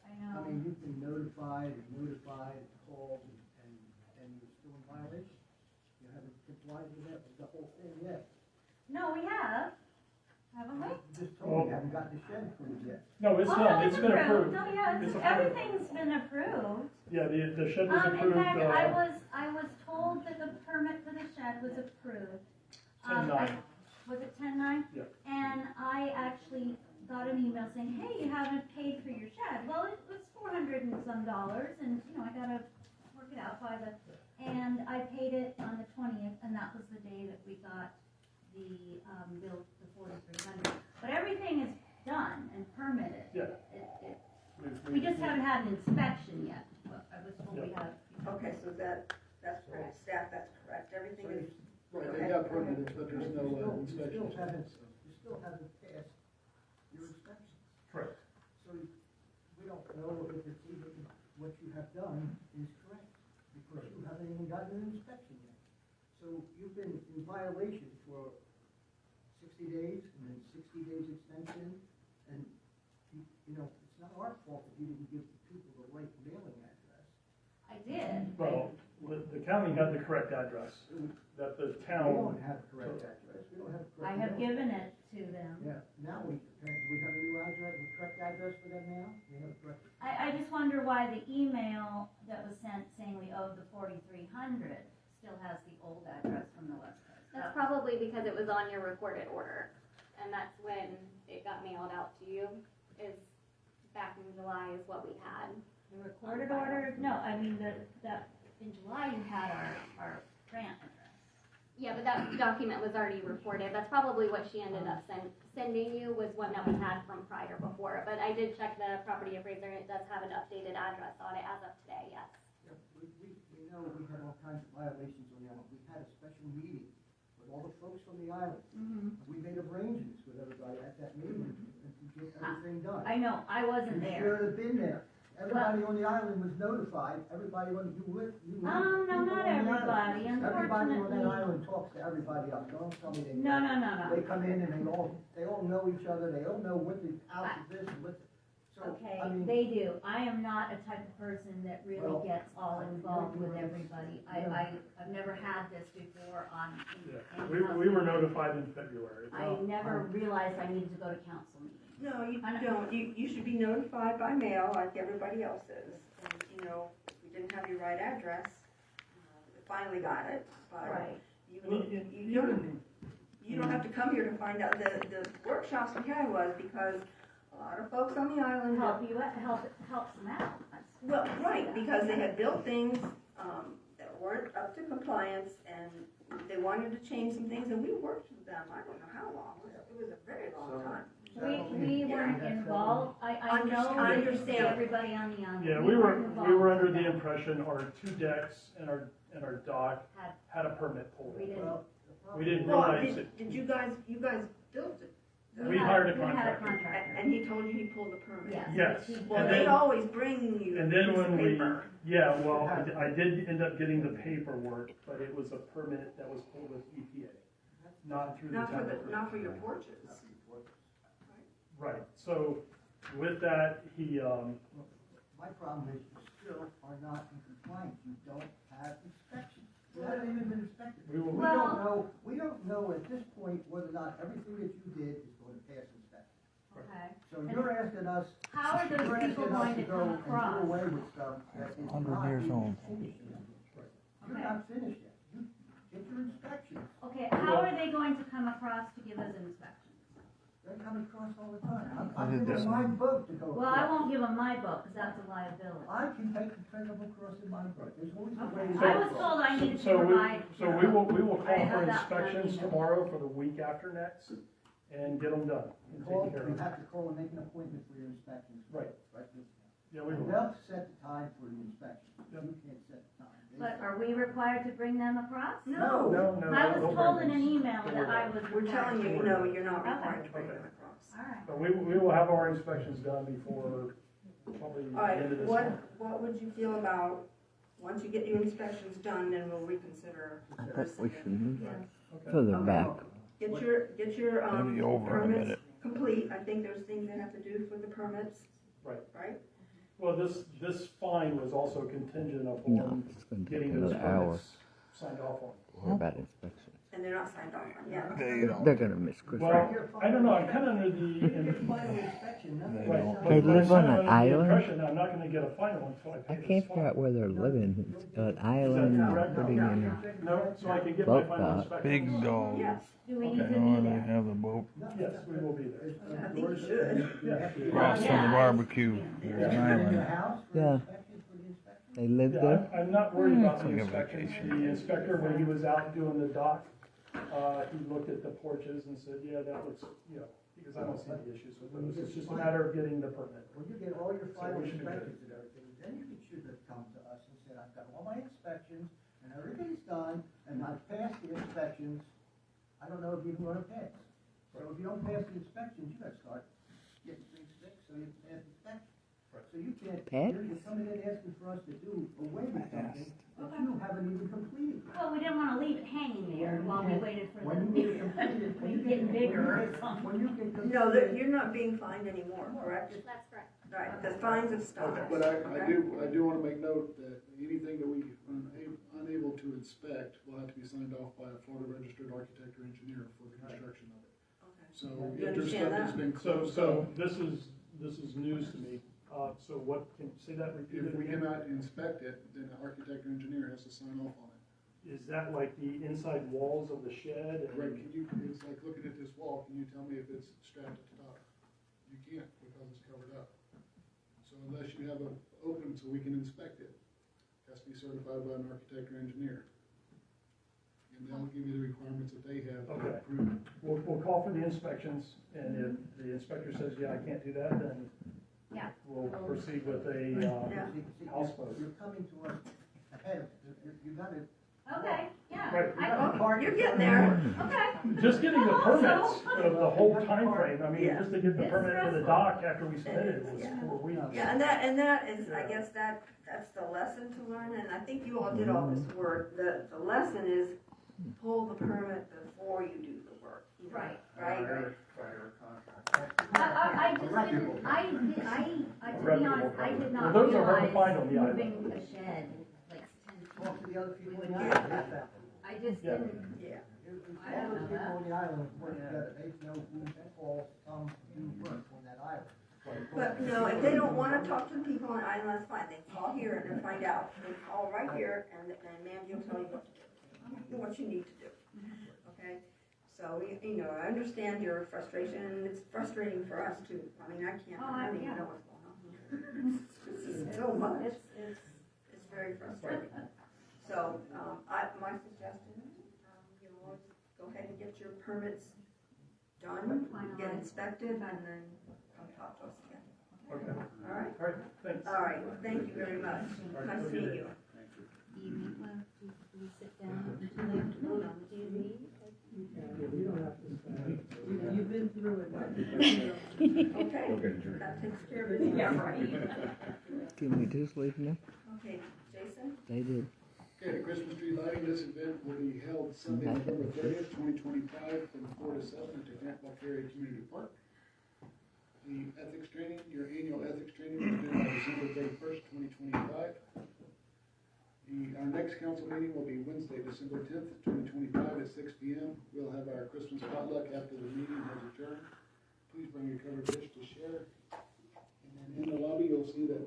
I know. I mean, you've been notified and called, and you're still in violation. You haven't complied with the whole thing yet. No, we have, haven't we? You just told me you haven't gotten the shed approved yet. No, it's Oh, done. no, It's been approved. No, yeah, It's approved. everything's been approved. Yeah, the shed was In approved, fact, I was told that the permit for the shed was approved. 10/9. Was it 10/9? Yeah. And I actually got an email saying, hey, you haven't paid for your shed. Well, it was $400 and some, and, I gotta work it out by and I paid it on the 20th, and that was the day that we got the, bill, the 4,300. But everything is done and permitted. Yeah. We just haven't had an inspection yet. Well, I was told we had. Okay, so that's correct, staff, that's correct, everything is. Right, they got permitted, but there's no inspection. You still haven't passed your inspections. Correct. So we don't know if it's even, what you have done is correct, because you haven't even gotten an inspection yet. So you've been in violation for 60 days, and then 60 days extension, and, it's not our fault that you didn't give the people the right mailing address. I did. Well, the county had the correct address, that the We town. don't have the correct address, we don't have the correct. I have mailing. given it to them. Yeah, now do we have a new address, the correct address for them now? We have a correct. I just wonder why the email that was sent saying we owed the 4,300 still has the old address from the West Coast. That's probably because it was on your recorded order, and that's when it got mailed out to you, is back in July is what we had. The recorded order, no, I mean, that, in July you had our grant address. Yeah, but that document was already recorded. That's probably what she ended up sending you, was one that we had from prior before. But I did check the property appraiser, and it does have an updated address on it as of today, yes. Yep, we know we have all kinds of violations on the island. We had a special meeting with all the folks from the island. We made arrangements with everybody at that meeting to get everything done. I know, I wasn't You there. should have been there. Everybody on the island was notified, everybody on, you lived. Oh, no, not everybody, Everybody on that unfortunately. island talks to everybody else, don't tell me they. No, no, no, no. They come in and they all know each other, they all know what the house is this and what the, so, Okay, I mean. they do. I am not a type of person that really Well, gets all involved with you're- everybody. I've never had this before on. Yeah, any we were house meeting. notified in February. I never realized I needed to go to council meetings. No, you don't. You should be notified by mail like everybody else is. And, you know, if we didn't have your right address, we finally got it, but Right. you don't have to come here to find out. The workshops we had was because a lot of folks on the island. Helps them out. Well, right, because they had built things, that weren't up to compliance and they wanted to change some things and we worked with them, I don't know how long. It was a very long time. We weren't involved. I know I that understand. everybody on the island. Yeah, we were under the impression our 2 decks and our dock had a permit pulled. We didn't. Well, We didn't Well, realize it. did you guys built it? We hired a We had a contractor. contractor. And he told you he pulled the permit? Yes. Yes. He- Well, And they then- always bring you And a then piece of when we, paper. yeah, well, I did end up getting the paperwork, but it was a permit that was pulled with EPA, not through the Not for town. the, not for your porches. Right, so with that, he, My problem is you still are not in compliance, you don't have inspections. You haven't even been inspected. We will- We don't know at this point whether or not everything that you did is going to pass inspection. Okay. So you're asking us. How are those you're asking people us going to go come and do across? away with stuff that is 100 not years even old. finished yet. You're Okay. not finished yet. You get your inspections. Okay, how are they going to come across to give us an inspection? They come across all the time. I I'm did giving this my one. book to go. Well, I across. won't give them my book, because that's a liability. I can take them across in my book. There's always a way. Okay. to I go was across. told I needed to so provide. we will I call have for that inspections one. tomorrow for the week after next and get them done and Call, taken care you of. have to call and make an appointment for your inspections. Right. Right. Yeah, we And will. they'll set the time for the inspection. Yep. You can't set the time. They But set are we required to bring them across? No. No, I was don't told worry. in an email Don't that worry. I was We're required. telling you, no, you're not required to bring Okay. them across. All right. But we will have our inspections done before probably the All right, end of this what, month. what would you feel about, once you get your inspections done, then we'll reconsider I the thought we should rescinding. move Okay. further Okay. back. Get your, It'll be over in a permits minute. complete. I think there's things they have to do for the permits. Right. Right? Well, this fine was also contingent No, upon it's going to take getting those another hour. permits signed off on. What about inspections? And they're not signed off on yet. They're going to miss Christmas. Well, I don't know, I'm kind of under the, Your final inspection, nothing. They right, don't. but They I'm live on kinda an under the island? impression I'm not gonna get a final until I I pay this can't figure fine. out where they're living. It's an island correct? putting in. No, so I can get my Boat final dock. inspection. Big dogs. Yes, Do we need Okay. to Oh, be they there? have the boat Yes, we will be there. I think you should. Yeah. across from the barbecue. There's an island. Yeah. They live Yeah, there. I'm not worried about the It's like a inspections. vacation. The inspector, when he was out doing the dock, he looked at the porches and said, yeah, that looks, you know, because I don't see any issues with those. It's just a matter of getting the permit. When you get all your final we should be good. inspections and everything, then you should have come to us and said, I've got all my inspections and everything's done and I've passed the inspections. I don't know if you're gonna pass. So if you don't pass the inspections, you gotta start getting things fixed so you pass the inspection. So you can't, Pass? you're coming in asking for us to do away with something that you haven't even completed. Well, we didn't wanna leave it hanging there while we waited for When them you get it completed, when you getting get, bigger or when something. you get completed. No, you're not being fined anymore, correct? That's correct. Right, the fines have stopped. But I do wanna make note that anything that we are unable to inspect will have to be signed off by a Florida registered architect or engineer for the construction of it. Okay. So You if there's understand stuff that's that? been So, closed so up, this is news to me. So what, can you say that repeatedly? if we cannot inspect it, then an architect or engineer has to sign off on it. Is that like the inside walls of the shed? and- Right, it's like looking at this wall, can you tell me if it's strapped at the top? You can't, because it's covered up. So unless you have it open so we can inspect it, it has to be certified by an architect or engineer. And they'll give you the requirements that they have to Okay. approve it. We'll call for the inspections, and if the inspector says, yeah, I can't do that, then Yeah. we'll proceed with a, Yeah. See, house vote. You're coming to us ahead of it. You gotta. Okay, yeah. Right. You're getting there. Okay. Just getting the Well, permits, also- the whole time frame. I mean, Yeah. just to get the It's permit for the stressful. dock after we submitted was Yeah. 4 weeks. Yeah, and that is, I guess that's the lesson to learn, and I think you all did all this work. The lesson is pull the permit before you do the work. You know, Right. Right? I just didn't, to be honest, I did not Well, those are hard to find on realize the island. moving a shed like 10 Talk to feet. the other people in the would- island about that. I just Yeah. didn't, Yeah. I don't All know those people that. on the island work together, they know who calls to come do work on that island. But, no, if they don't wanna talk to the people on the island, that's fine. They call here and find out. They call right here and Mandy will tell you what you need to do. Okay? So, you know, I understand your frustration, and it's frustrating for us too. I mean, I don't even know what's going on here. It's just so much. It's very frustrating. So, my suggestion is, you know, go ahead and get your permits done, get inspected, and then come talk to us again. Okay. All right? All right, thanks. All right, thank you very much. Nice to meet you. Evening, well, do we sit down until they have to vote on the DMV? You've been through it. Okay, that takes care of it. Yeah, right. Can we just leave now? Okay, Jason? They did. Okay, the Christmas tree lighting, this event will be held Sunday, November 30th, 2025, from 4 to 7 at the Valkaria Community Park. The ethics training, your annual ethics training will begin on December 31st, 2025. Our next council meeting will be Wednesday, December 10th, 2025 at 6 p.m. We'll have our Christmas potluck after the meeting has adjourned. Please bring your covered dish to share. And then in the lobby, you'll see that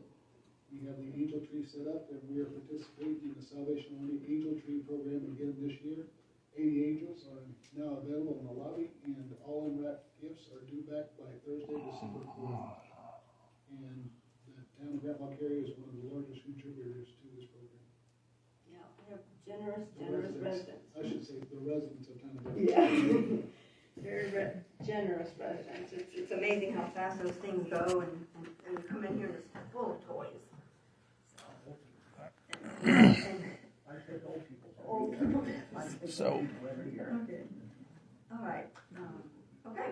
we have the angel tree set up, and we are participating in the Salvation Army Angel Tree Program again this year. 80 angels are now available in the lobby, and all unwrapped gifts are due back by Thursday, December 4th. And the town of Valkaria is one of the largest contributors to this program. Yeah, we have generous residents. I should say the residents of town of Valkaria. Yeah. Very generous residents. It's amazing how fast those things go, and you come in here and it's full of toys. And I think old people. old people. So, Okay. All right. Okay.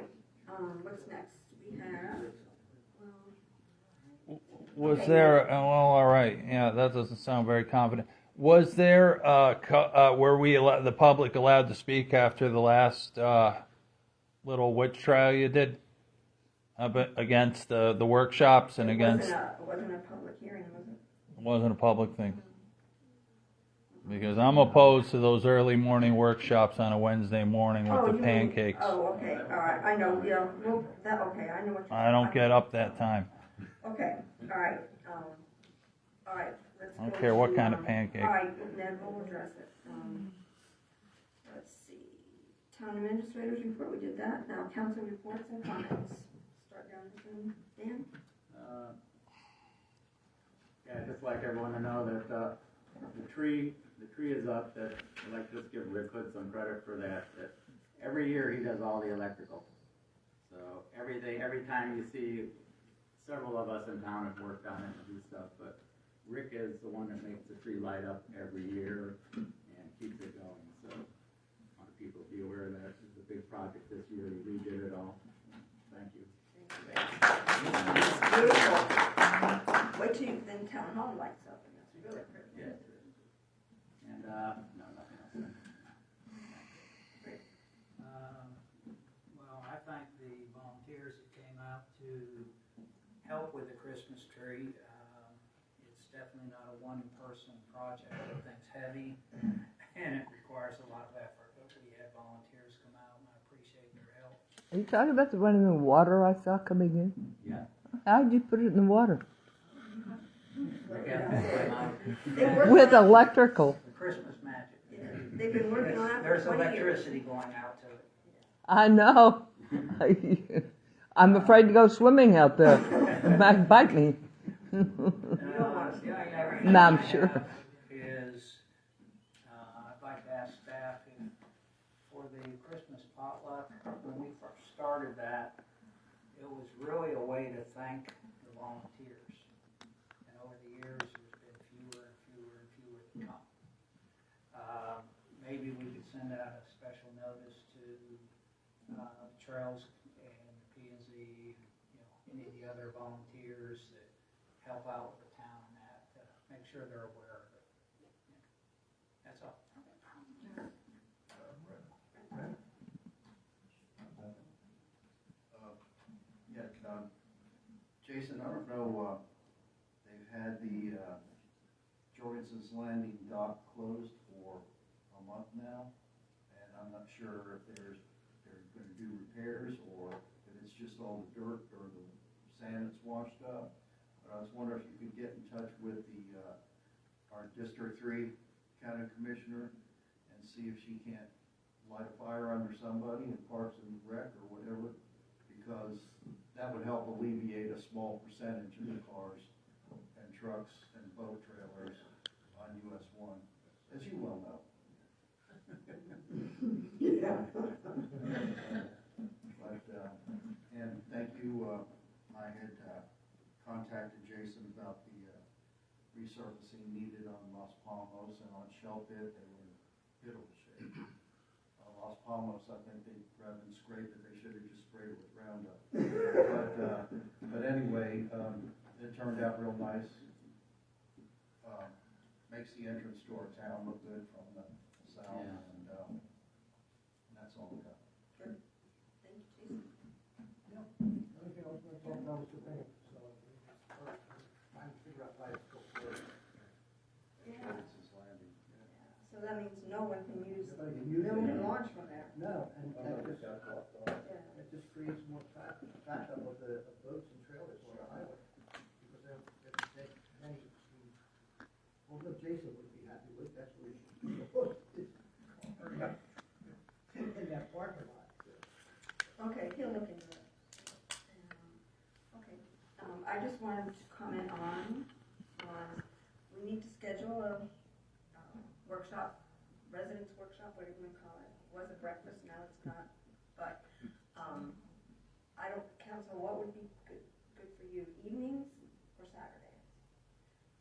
What's next? We have. was there, all right, yeah, that doesn't sound very confident. Was there, were we, the public allowed to speak after the last little witch trial you did? Against the workshops and against... It wasn't a public hearing, was it? It wasn't a public thing. Because I'm opposed to those early morning workshops on a Wednesday morning with the you mean- pancakes. okay. All right. I know. Yeah. Well, okay. I know what you're I don't get up that time. Okay. All right. All right. Let's I don't go care what to, kind of pancake. All right. Then we'll address it. Let's see. Town administrators report. We did that. Now council reports and comments. Start down with Dan. Yeah, I'd just like everyone to know that, the tree is up, that I'd like to just give Rick Hood some credit for that every year he does all the electrical. So every time you see, several of us in town have worked on it and do stuff, but Rick is the one that makes the tree light up every year and keeps it going. So I want people to be aware of that. It's a big project this year. He redid it all. Thank you. Beautiful. Wait till you, then town hall lights up, and that's really pretty. Yeah. And, no, nothing else. Well, I thank the volunteers that came out to help with the Christmas tree. It's definitely not a one-person project. Everything's heavy, and it requires a lot of effort, but we had volunteers come out, and I appreciate their help. Are you talking about the one in the water I saw coming in? Yeah. How'd you put it in the water? With With electrical. Christmas magic. They've been working on it There's for 20 years. electricity going out to it. I know. I'm afraid to go swimming out there. It might bite me. The other thing No, I'm I sure. have is, I'd like to ask staff if, for the Christmas potluck, when we first started that, it was really a way to thank the volunteers. And over the years, there's been fewer and fewer and fewer that come. maybe we could send out a special notice to, Trails and P and Z, any of the other volunteers that help out with the town and that, to make sure they're aware of it. That's all. Jason, I don't know, they've had the Jorgensen's Landing dock closed for a month now, and I'm not sure if they're gonna do repairs or if it's just all the dirt or the sand that's washed up. But I was wondering if you could get in touch with our District 3 County Commissioner and see if she can't light a fire under somebody in Parks and Rec or whatever, because that would help alleviate a small percentage of the cars and trucks and boat trailers on US 1, as you well know. Yeah. But, and thank you, I had contacted Jason about the resurfacing needed on Las Palmas and on Shell Pit. They were in pitiful shape. Las Palmas, I think they, rather than scrape it, they should have just sprayed it with Roundup. But anyway, it turned out real nice. Makes the entrance to our town look good from the south, and that's all we got. Good. Thank you, Jason. Only thing I was gonna talk about was the bank, so we just start trying to figure out why it's go forward. Yeah. Jorgensen's Landing. So that means no one can use, Nobody can no use one it. can launch from there. No, and that just, Yeah. it just creates more backup of the of boats and trailers on the highway. Because then, if they, many, well, no, Jason would be happy with, that's where he should put it. In that parking lot. Okay, he'll look into it. Okay, I just wanted to comment on, we need to schedule a workshop, residence workshop, whatever you want to call it. It was a breakfast, now it's not, but, I don't, council, what would be good for you, evenings or Saturdays?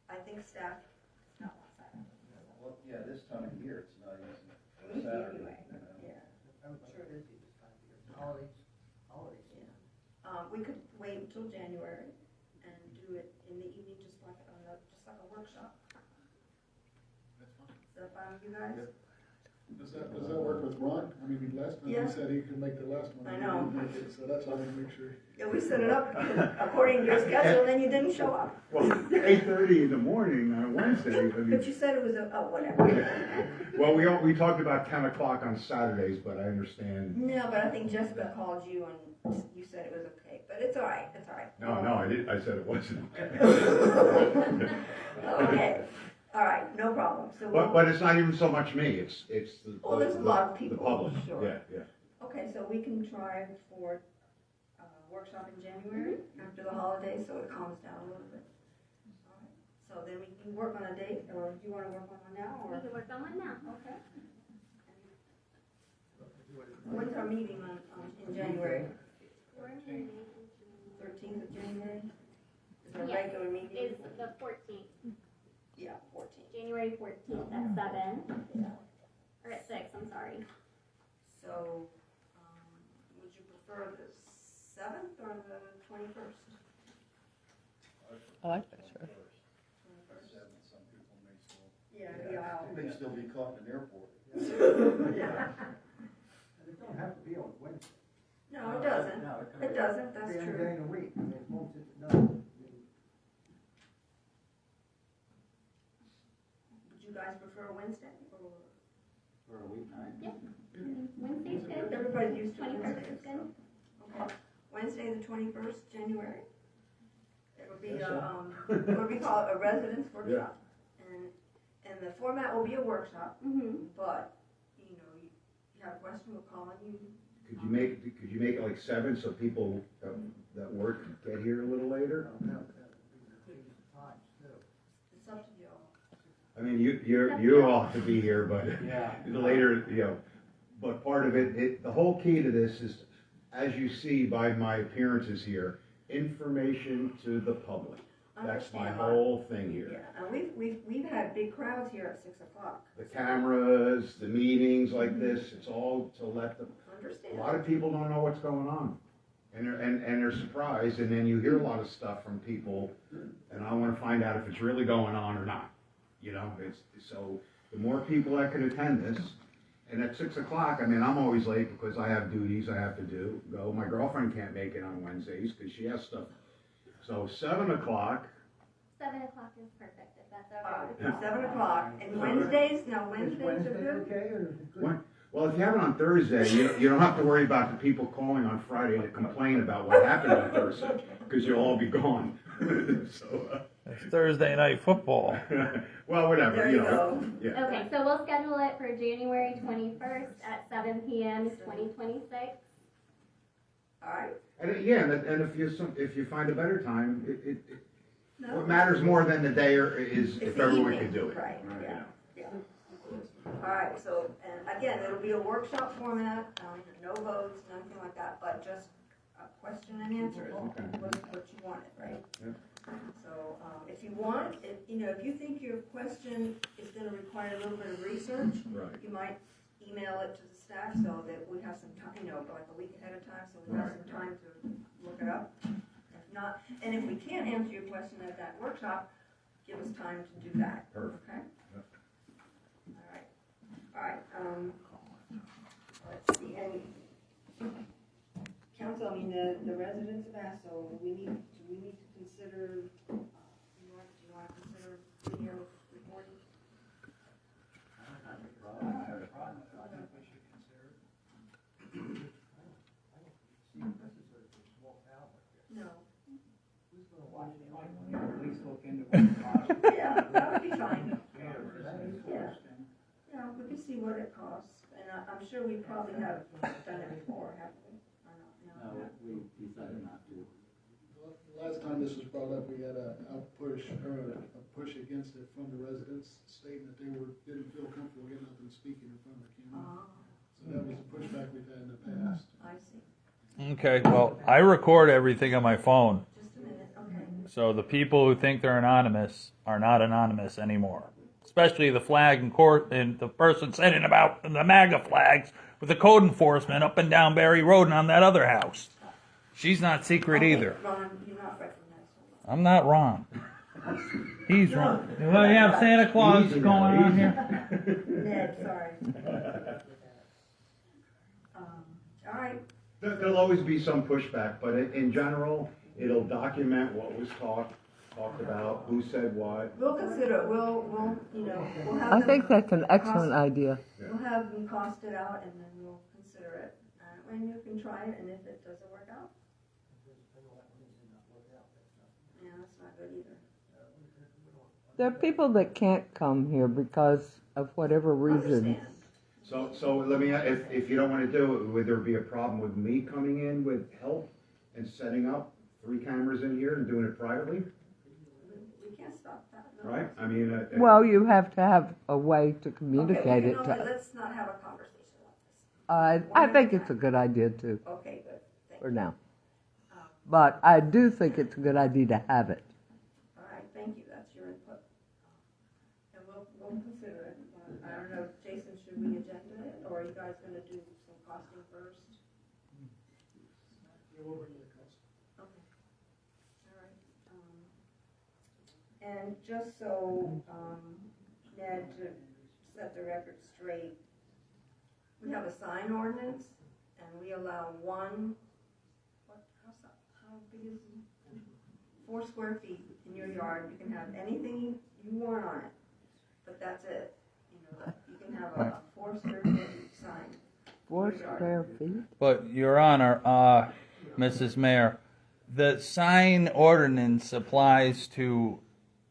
I think staff does not want Saturdays. Well, yeah, this time of year, it's not easy. Easy Saturday, anyway, you know. yeah. Everybody's busy this time of year, holidays season. We could wait until January and do it in the evening, just like a workshop. That's fine. Is that fine with you guys? Does that work with Ron? I mean, last time he Yeah. said he could make the last one. I He know. didn't make it, so that's why I want to make sure. Yeah, we set it up according to your schedule, and then you didn't show up. Well, 8:30 in the morning on Wednesday, I mean, But you said it was whatever. well, we talked about 10 o'clock on Saturdays, but I understand. No, but I think Jessica called you and you said it was okay, but it's all right, it's all right. No, I didn't, I said it wasn't. Okay, all right, no problem, so. But it's not even so much me, it's the. Well, there's a lot of people, The public, sure. yeah. Okay, so we can try for workshop in January after the holidays, so it calms down a little bit. All right. So then we can work on a date, or do you want to work on one now, We or? can work on one now. Okay. When's our meeting in January? 13th of January? Is our Yes, regular meeting? is the 14th, Yeah, 14th. January 14th at 7, Yeah. or at 6, I'm sorry. So, would you prefer the 7th or the 21st? I like that, sure. 21st? Some people may still. Yeah. May still be caught in an airport. Yeah. And it don't have to be on Wednesday. No, it doesn't. No, it It doesn't, that's Be any true. day in the week, I mean, as long as it's done. Would you guys prefer Wednesday or? For a weeknight. Yeah. Wednesday's good. Everybody's used to 21st Wednesdays. is good. Okay, Wednesday, the 21st, January. It would be, what we call a residence workshop. And the format will be a workshop, but, you have a question, we'll call on you. Could you make it like 7 so people that work get here a little later? It's up to y'all. I mean, you all have to be here, but Yeah. the later, but part of it, the whole key to this is, as you see by my appearances here, information to the public. That's my understand. whole thing here. Yeah, and we've had big crowds here at 6 o'clock. The cameras, the meetings like this, it's all to let the, Understand. a lot of people don't know what's going on. And they're surprised, and then you hear a lot of stuff from people, and I wanna find out if it's really going on or not. You know, so the more people that can attend this, and at 6 o'clock, I mean, I'm always late because I have duties I have to go. My girlfriend can't make it on Wednesdays because she has stuff. So 7 o'clock. 7 o'clock is perfect, if that's all right. 7 o'clock, and Wednesdays, no, Is Wednesdays are Wednesday good. okay, or is it good? When- Well, if you have it on Thursday, you don't have to worry about the people calling on Friday to complain about what happened on Thursday, because you'll all be gone. So, It's Thursday night football. well, whatever, There you you know. go. Yeah. Okay, so we'll schedule it for January 21st at 7 p.m. 2026. All right. And yeah, and if you find a better time, No. what matters more than the day is It's if the everyone evening, can do it. right, You yeah. know. All right, so, and again, it'll be a workshop format, no votes, nothing like that, but just a question and answers, what you wanted, right? Yeah. So, if you want, if you think your question is gonna require a little bit of research, Right. you might email it to the staff so that we have some time, like a week ahead of time, so we have some time to look it up. If not, and if we can't answer your question at that workshop, give us time to do that. Perfect. Okay? All right, let's see, and council, I mean, the residents have asked, so do we need to consider, do you want to consider video recording? I don't have a problem. I think we should consider it. No. Who's gonna watch the audio? At least look into what it costs. Yeah, that would be fine. Yeah. Yeah, we can see what it costs, and I'm sure we probably have done it before, haven't we? Or not? No, we decided not to. Last time this was brought up, we had a push against it from the residents stating that they didn't feel comfortable getting up and speaking in front of the camera. So that was a pushback we've had in the past. I see. Okay, well, I record everything on my phone. Just a minute, okay. So the people who think they're anonymous are not anonymous anymore. Especially the flag in court and the person sitting about the MAGA flags with the code enforcement up and down Barry Road and on that other house. She's not secret either. Ron, you're not recognized. I'm not wrong. He's wrong. Well, you have Santa Claus Easy going now, on easy. here. Ned, sorry. All right, There'll always be some pushback, but in general, it'll document what was talked about, who said what. we'll consider it, we'll have I them think that's an excellent cost- idea. We'll have them cost it out and then we'll consider it. And you can try it, and if it doesn't work out, yeah, that's not good either. There are people that can't come here because of whatever reason. Understand. So let me, if you don't want to do it, would there be a problem with me coming in with help and setting up 3 cameras in here and doing it privately? We can't stop that, no. Right? I mean, Well, you have to have a way to communicate Okay, it to. let's not have a conversation like this. I think it's a good idea too, Okay, good, thank for you. now. But I do think it's a good idea to have it. All right, thank you, that's your input. And we'll consider it. I don't know, Jason, should we agenda it, or are you guys gonna do some costing first? We'll bring you the cost. Okay. All right. And just so, Ned, to set the record straight, we have a sign ordinance, and we allow how big is it? 4 square feet in your yard. You can have anything you want on it, but that's it. You can have a 4 square foot sign. 4 square feet? But, Your Honor, Mrs. Mayor, the sign ordinance applies to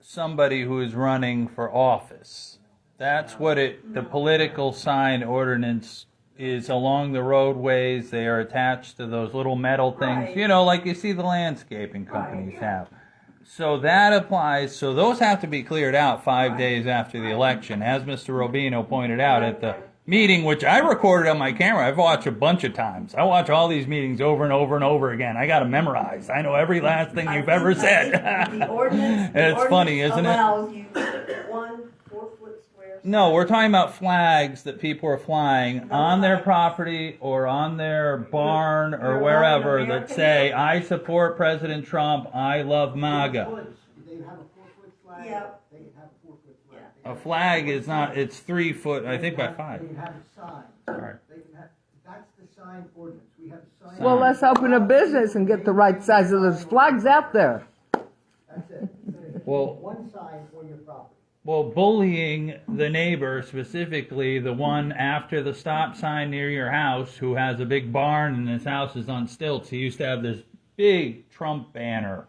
somebody who is running for office. That's what the political sign ordinance is along the roadways. They are attached to those little metal things, Right. like you see the landscaping companies have. So that applies, so those have to be cleared out 5 days after the election. As Mr. Robino pointed out at the meeting, which I recorded on my camera. I've watched a bunch of times. I watch all these meetings over and over and over again. I got them memorized. I know every last thing you've ever said. The ordinance, It's funny, isn't it? allows you 1 4-foot square. No, we're talking about flags that people are flying on their property or on their barn or wherever that say, I support President Trump, I love MAGA. They have a 4-foot flag. Yep. They can have a 4-foot flag. A flag is not, it's 3 foot, I think by They 5. can have a sign. Right. They can have, that's the sign ordinance. We have a sign. Well, let's open a business and get the right size of those flags out there. That's it. Well- One sign on your property. Well, bullying the neighbor, specifically the one after the stop sign near your house who has a big barn and his house is on stilts. He used to have this big Trump banner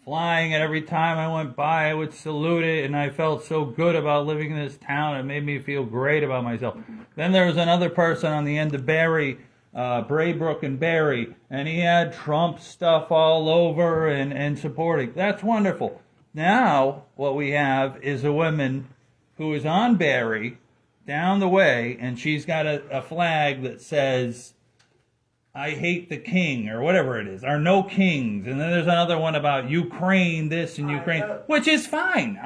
flying, and every time I went by, I would salute it, and I felt so good about living in this town. It made me feel great about myself. Then there was another person on the end of Barry, Braybrook and Barry, and he had Trump stuff all over and supporting. That's wonderful. Now, what we have is a woman who is on Barry, down the way, and she's got a flag that says, I hate the king, or whatever it is, or no kings. And then there's another one about Ukraine, this and Ukraine, which is fine.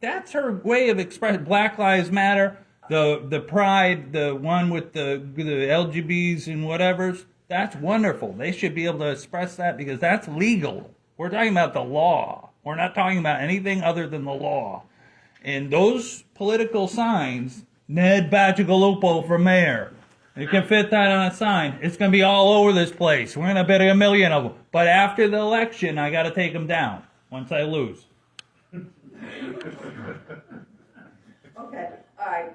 That's her way of expressing. Black Lives Matter, the pride, the one with the LGBTs and whatevers, that's wonderful. They should be able to express that because that's legal. We're talking about the law. We're not talking about anything other than the law. And those political signs, Ned Bacigalupo for mayor, you can fit that on a sign. It's going to be all over this place. We're going to bet 1 million of them. But after the election, I got to take them down once I lose. Okay, all right,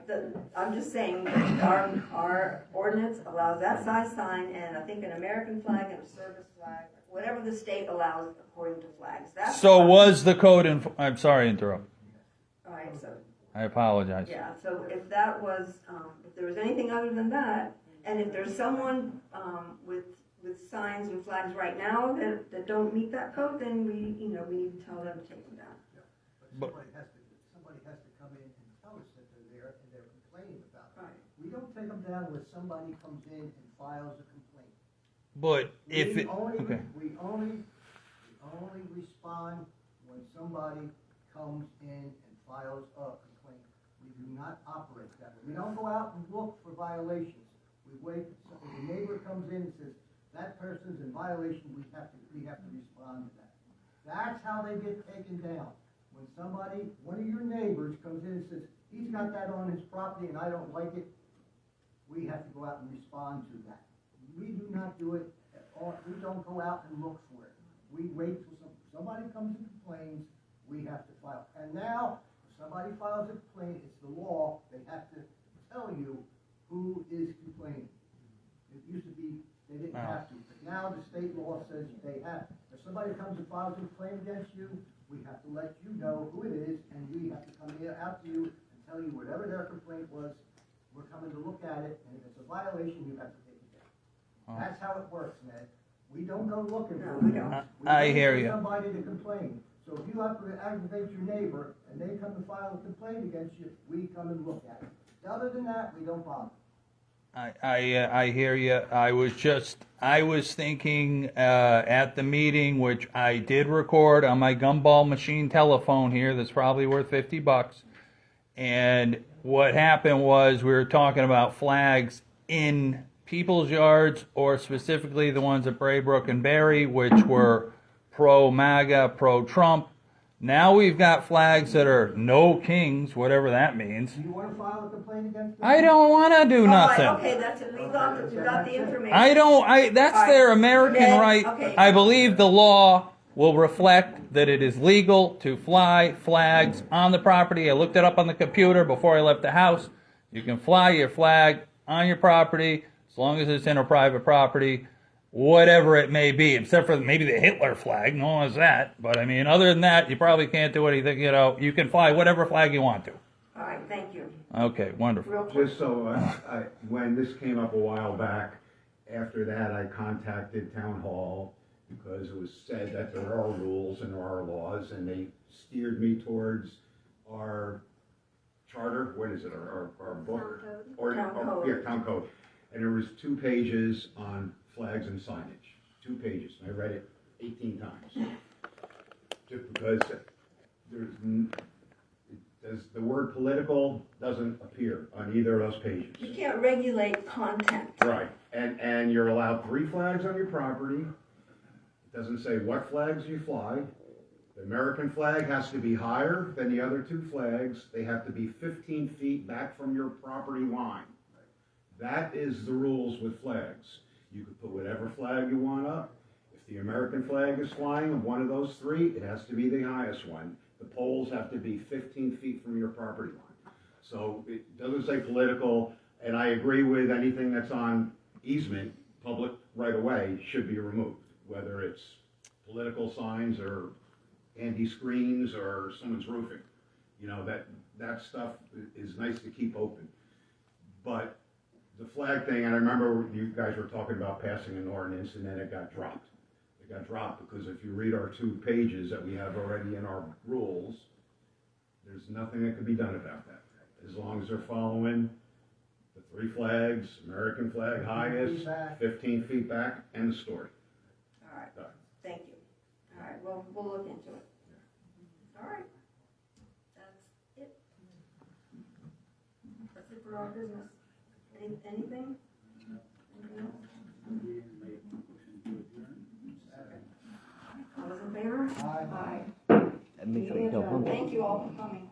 I'm just saying, that our ordinance allows that size sign, and I think an American flag and a service flag, whatever the state allows according to flags. That's So fine. was the code I'm sorry to interrupt. All right, so, I apologize. yeah, so if that was, if there was anything other than that, and if there's someone, with signs and flags right now that don't meet that code, then we need to tell them to take them down. But somebody has to come in and tell us that they're there and they're complaining about it. Right. We don't take them down unless somebody comes in and files a complaint. But if We it, only, okay. we only respond when somebody comes in and files a complaint. We do not operate that way. We don't go out and look for violations. We wait, if a neighbor comes in and says, that person's in violation, we have to respond to that. That's how they get taken down. When somebody, one of your neighbors comes in and says, he's got that on his property and I don't like it, we have to go out and respond to that. We do not do it at all. We don't go out and look for it. We wait till somebody comes and complains, we have to file. And now, if somebody files a complaint, it's the law, they have to tell you who is complaining. It used to be, they didn't have to, but now the state law says they have. If somebody comes and files a complaint against you, we have to let you know who it is, and we have to come out to you and tell you whatever their complaint was, we're coming to look at it, and if it's a violation, you have to take it down. That's how it works, Ned. We don't go looking for it. We don't. I hear wait you. for somebody to complain. So if you have to aggravate your neighbor, and they come to file a complaint against you, we come and look at it. Other than that, we don't bother. I hear you. I was thinking at the meeting, which I did record on my gumball machine telephone here, that's probably worth $50. And what happened was we were talking about flags in people's yards, or specifically the ones at Braybrook and Barry, which were pro-MAGA, pro-Trump. Now we've got flags that are no kings, whatever that means. Do you want to file a complaint against them? I don't want to do nothing. All right, okay, that's it. We got the information. That's All right. their American Ned, right. okay. I believe the law will reflect that it is legal to fly flags on the property. I looked it up on the computer before I left the house. You can fly your flag on your property as long as it's in a private property, whatever it may be, except for maybe the Hitler flag. No one has that. But I mean, other than that, you probably can't do anything. You can fly whatever flag you want to. All right, thank you. Okay, wonderful. Real quick. Just so, when this came up a while back, after that I contacted Town Hall because it was said that there are rules and there are laws, and they steered me towards our charter, what is it, our book? Town code. Or, Town or- code. Yeah, town code. And there was 2 pages on flags and signage, 2 pages, and I read it 18 times. Just because the word political doesn't appear on either of those pages. You can't regulate content. Right, and you're allowed 3 flags on your property. It doesn't say what flags you fly. The American flag has to be higher than the other 2 flags. They have to be 15 feet back from your property line. That is the rules with flags. You could put whatever flag you want up. If the American flag is flying on one of those 3, it has to be the highest one. The poles have to be 15 feet from your property line. So it doesn't say political, and I agree with anything that's on easement, public right of way, should be removed. Whether it's political signs or anti-screens or someone's roofing. You know, that stuff is nice to keep open. But the flag thing, and I remember you guys were talking about passing an ordinance and then it got dropped. It got dropped because if you read our 2 pages that we have already in our rules, there's nothing that can be done about that. As long as they're following the 3 flags, American flag highest, 15 feet back, and the story. All right, thank you. All right, we'll look into it. All right, that's it. That's it for our business. Anything? Anything else? All those in favor? Aye. And make sure you Meeting go adjourned. home. Thank you all for coming.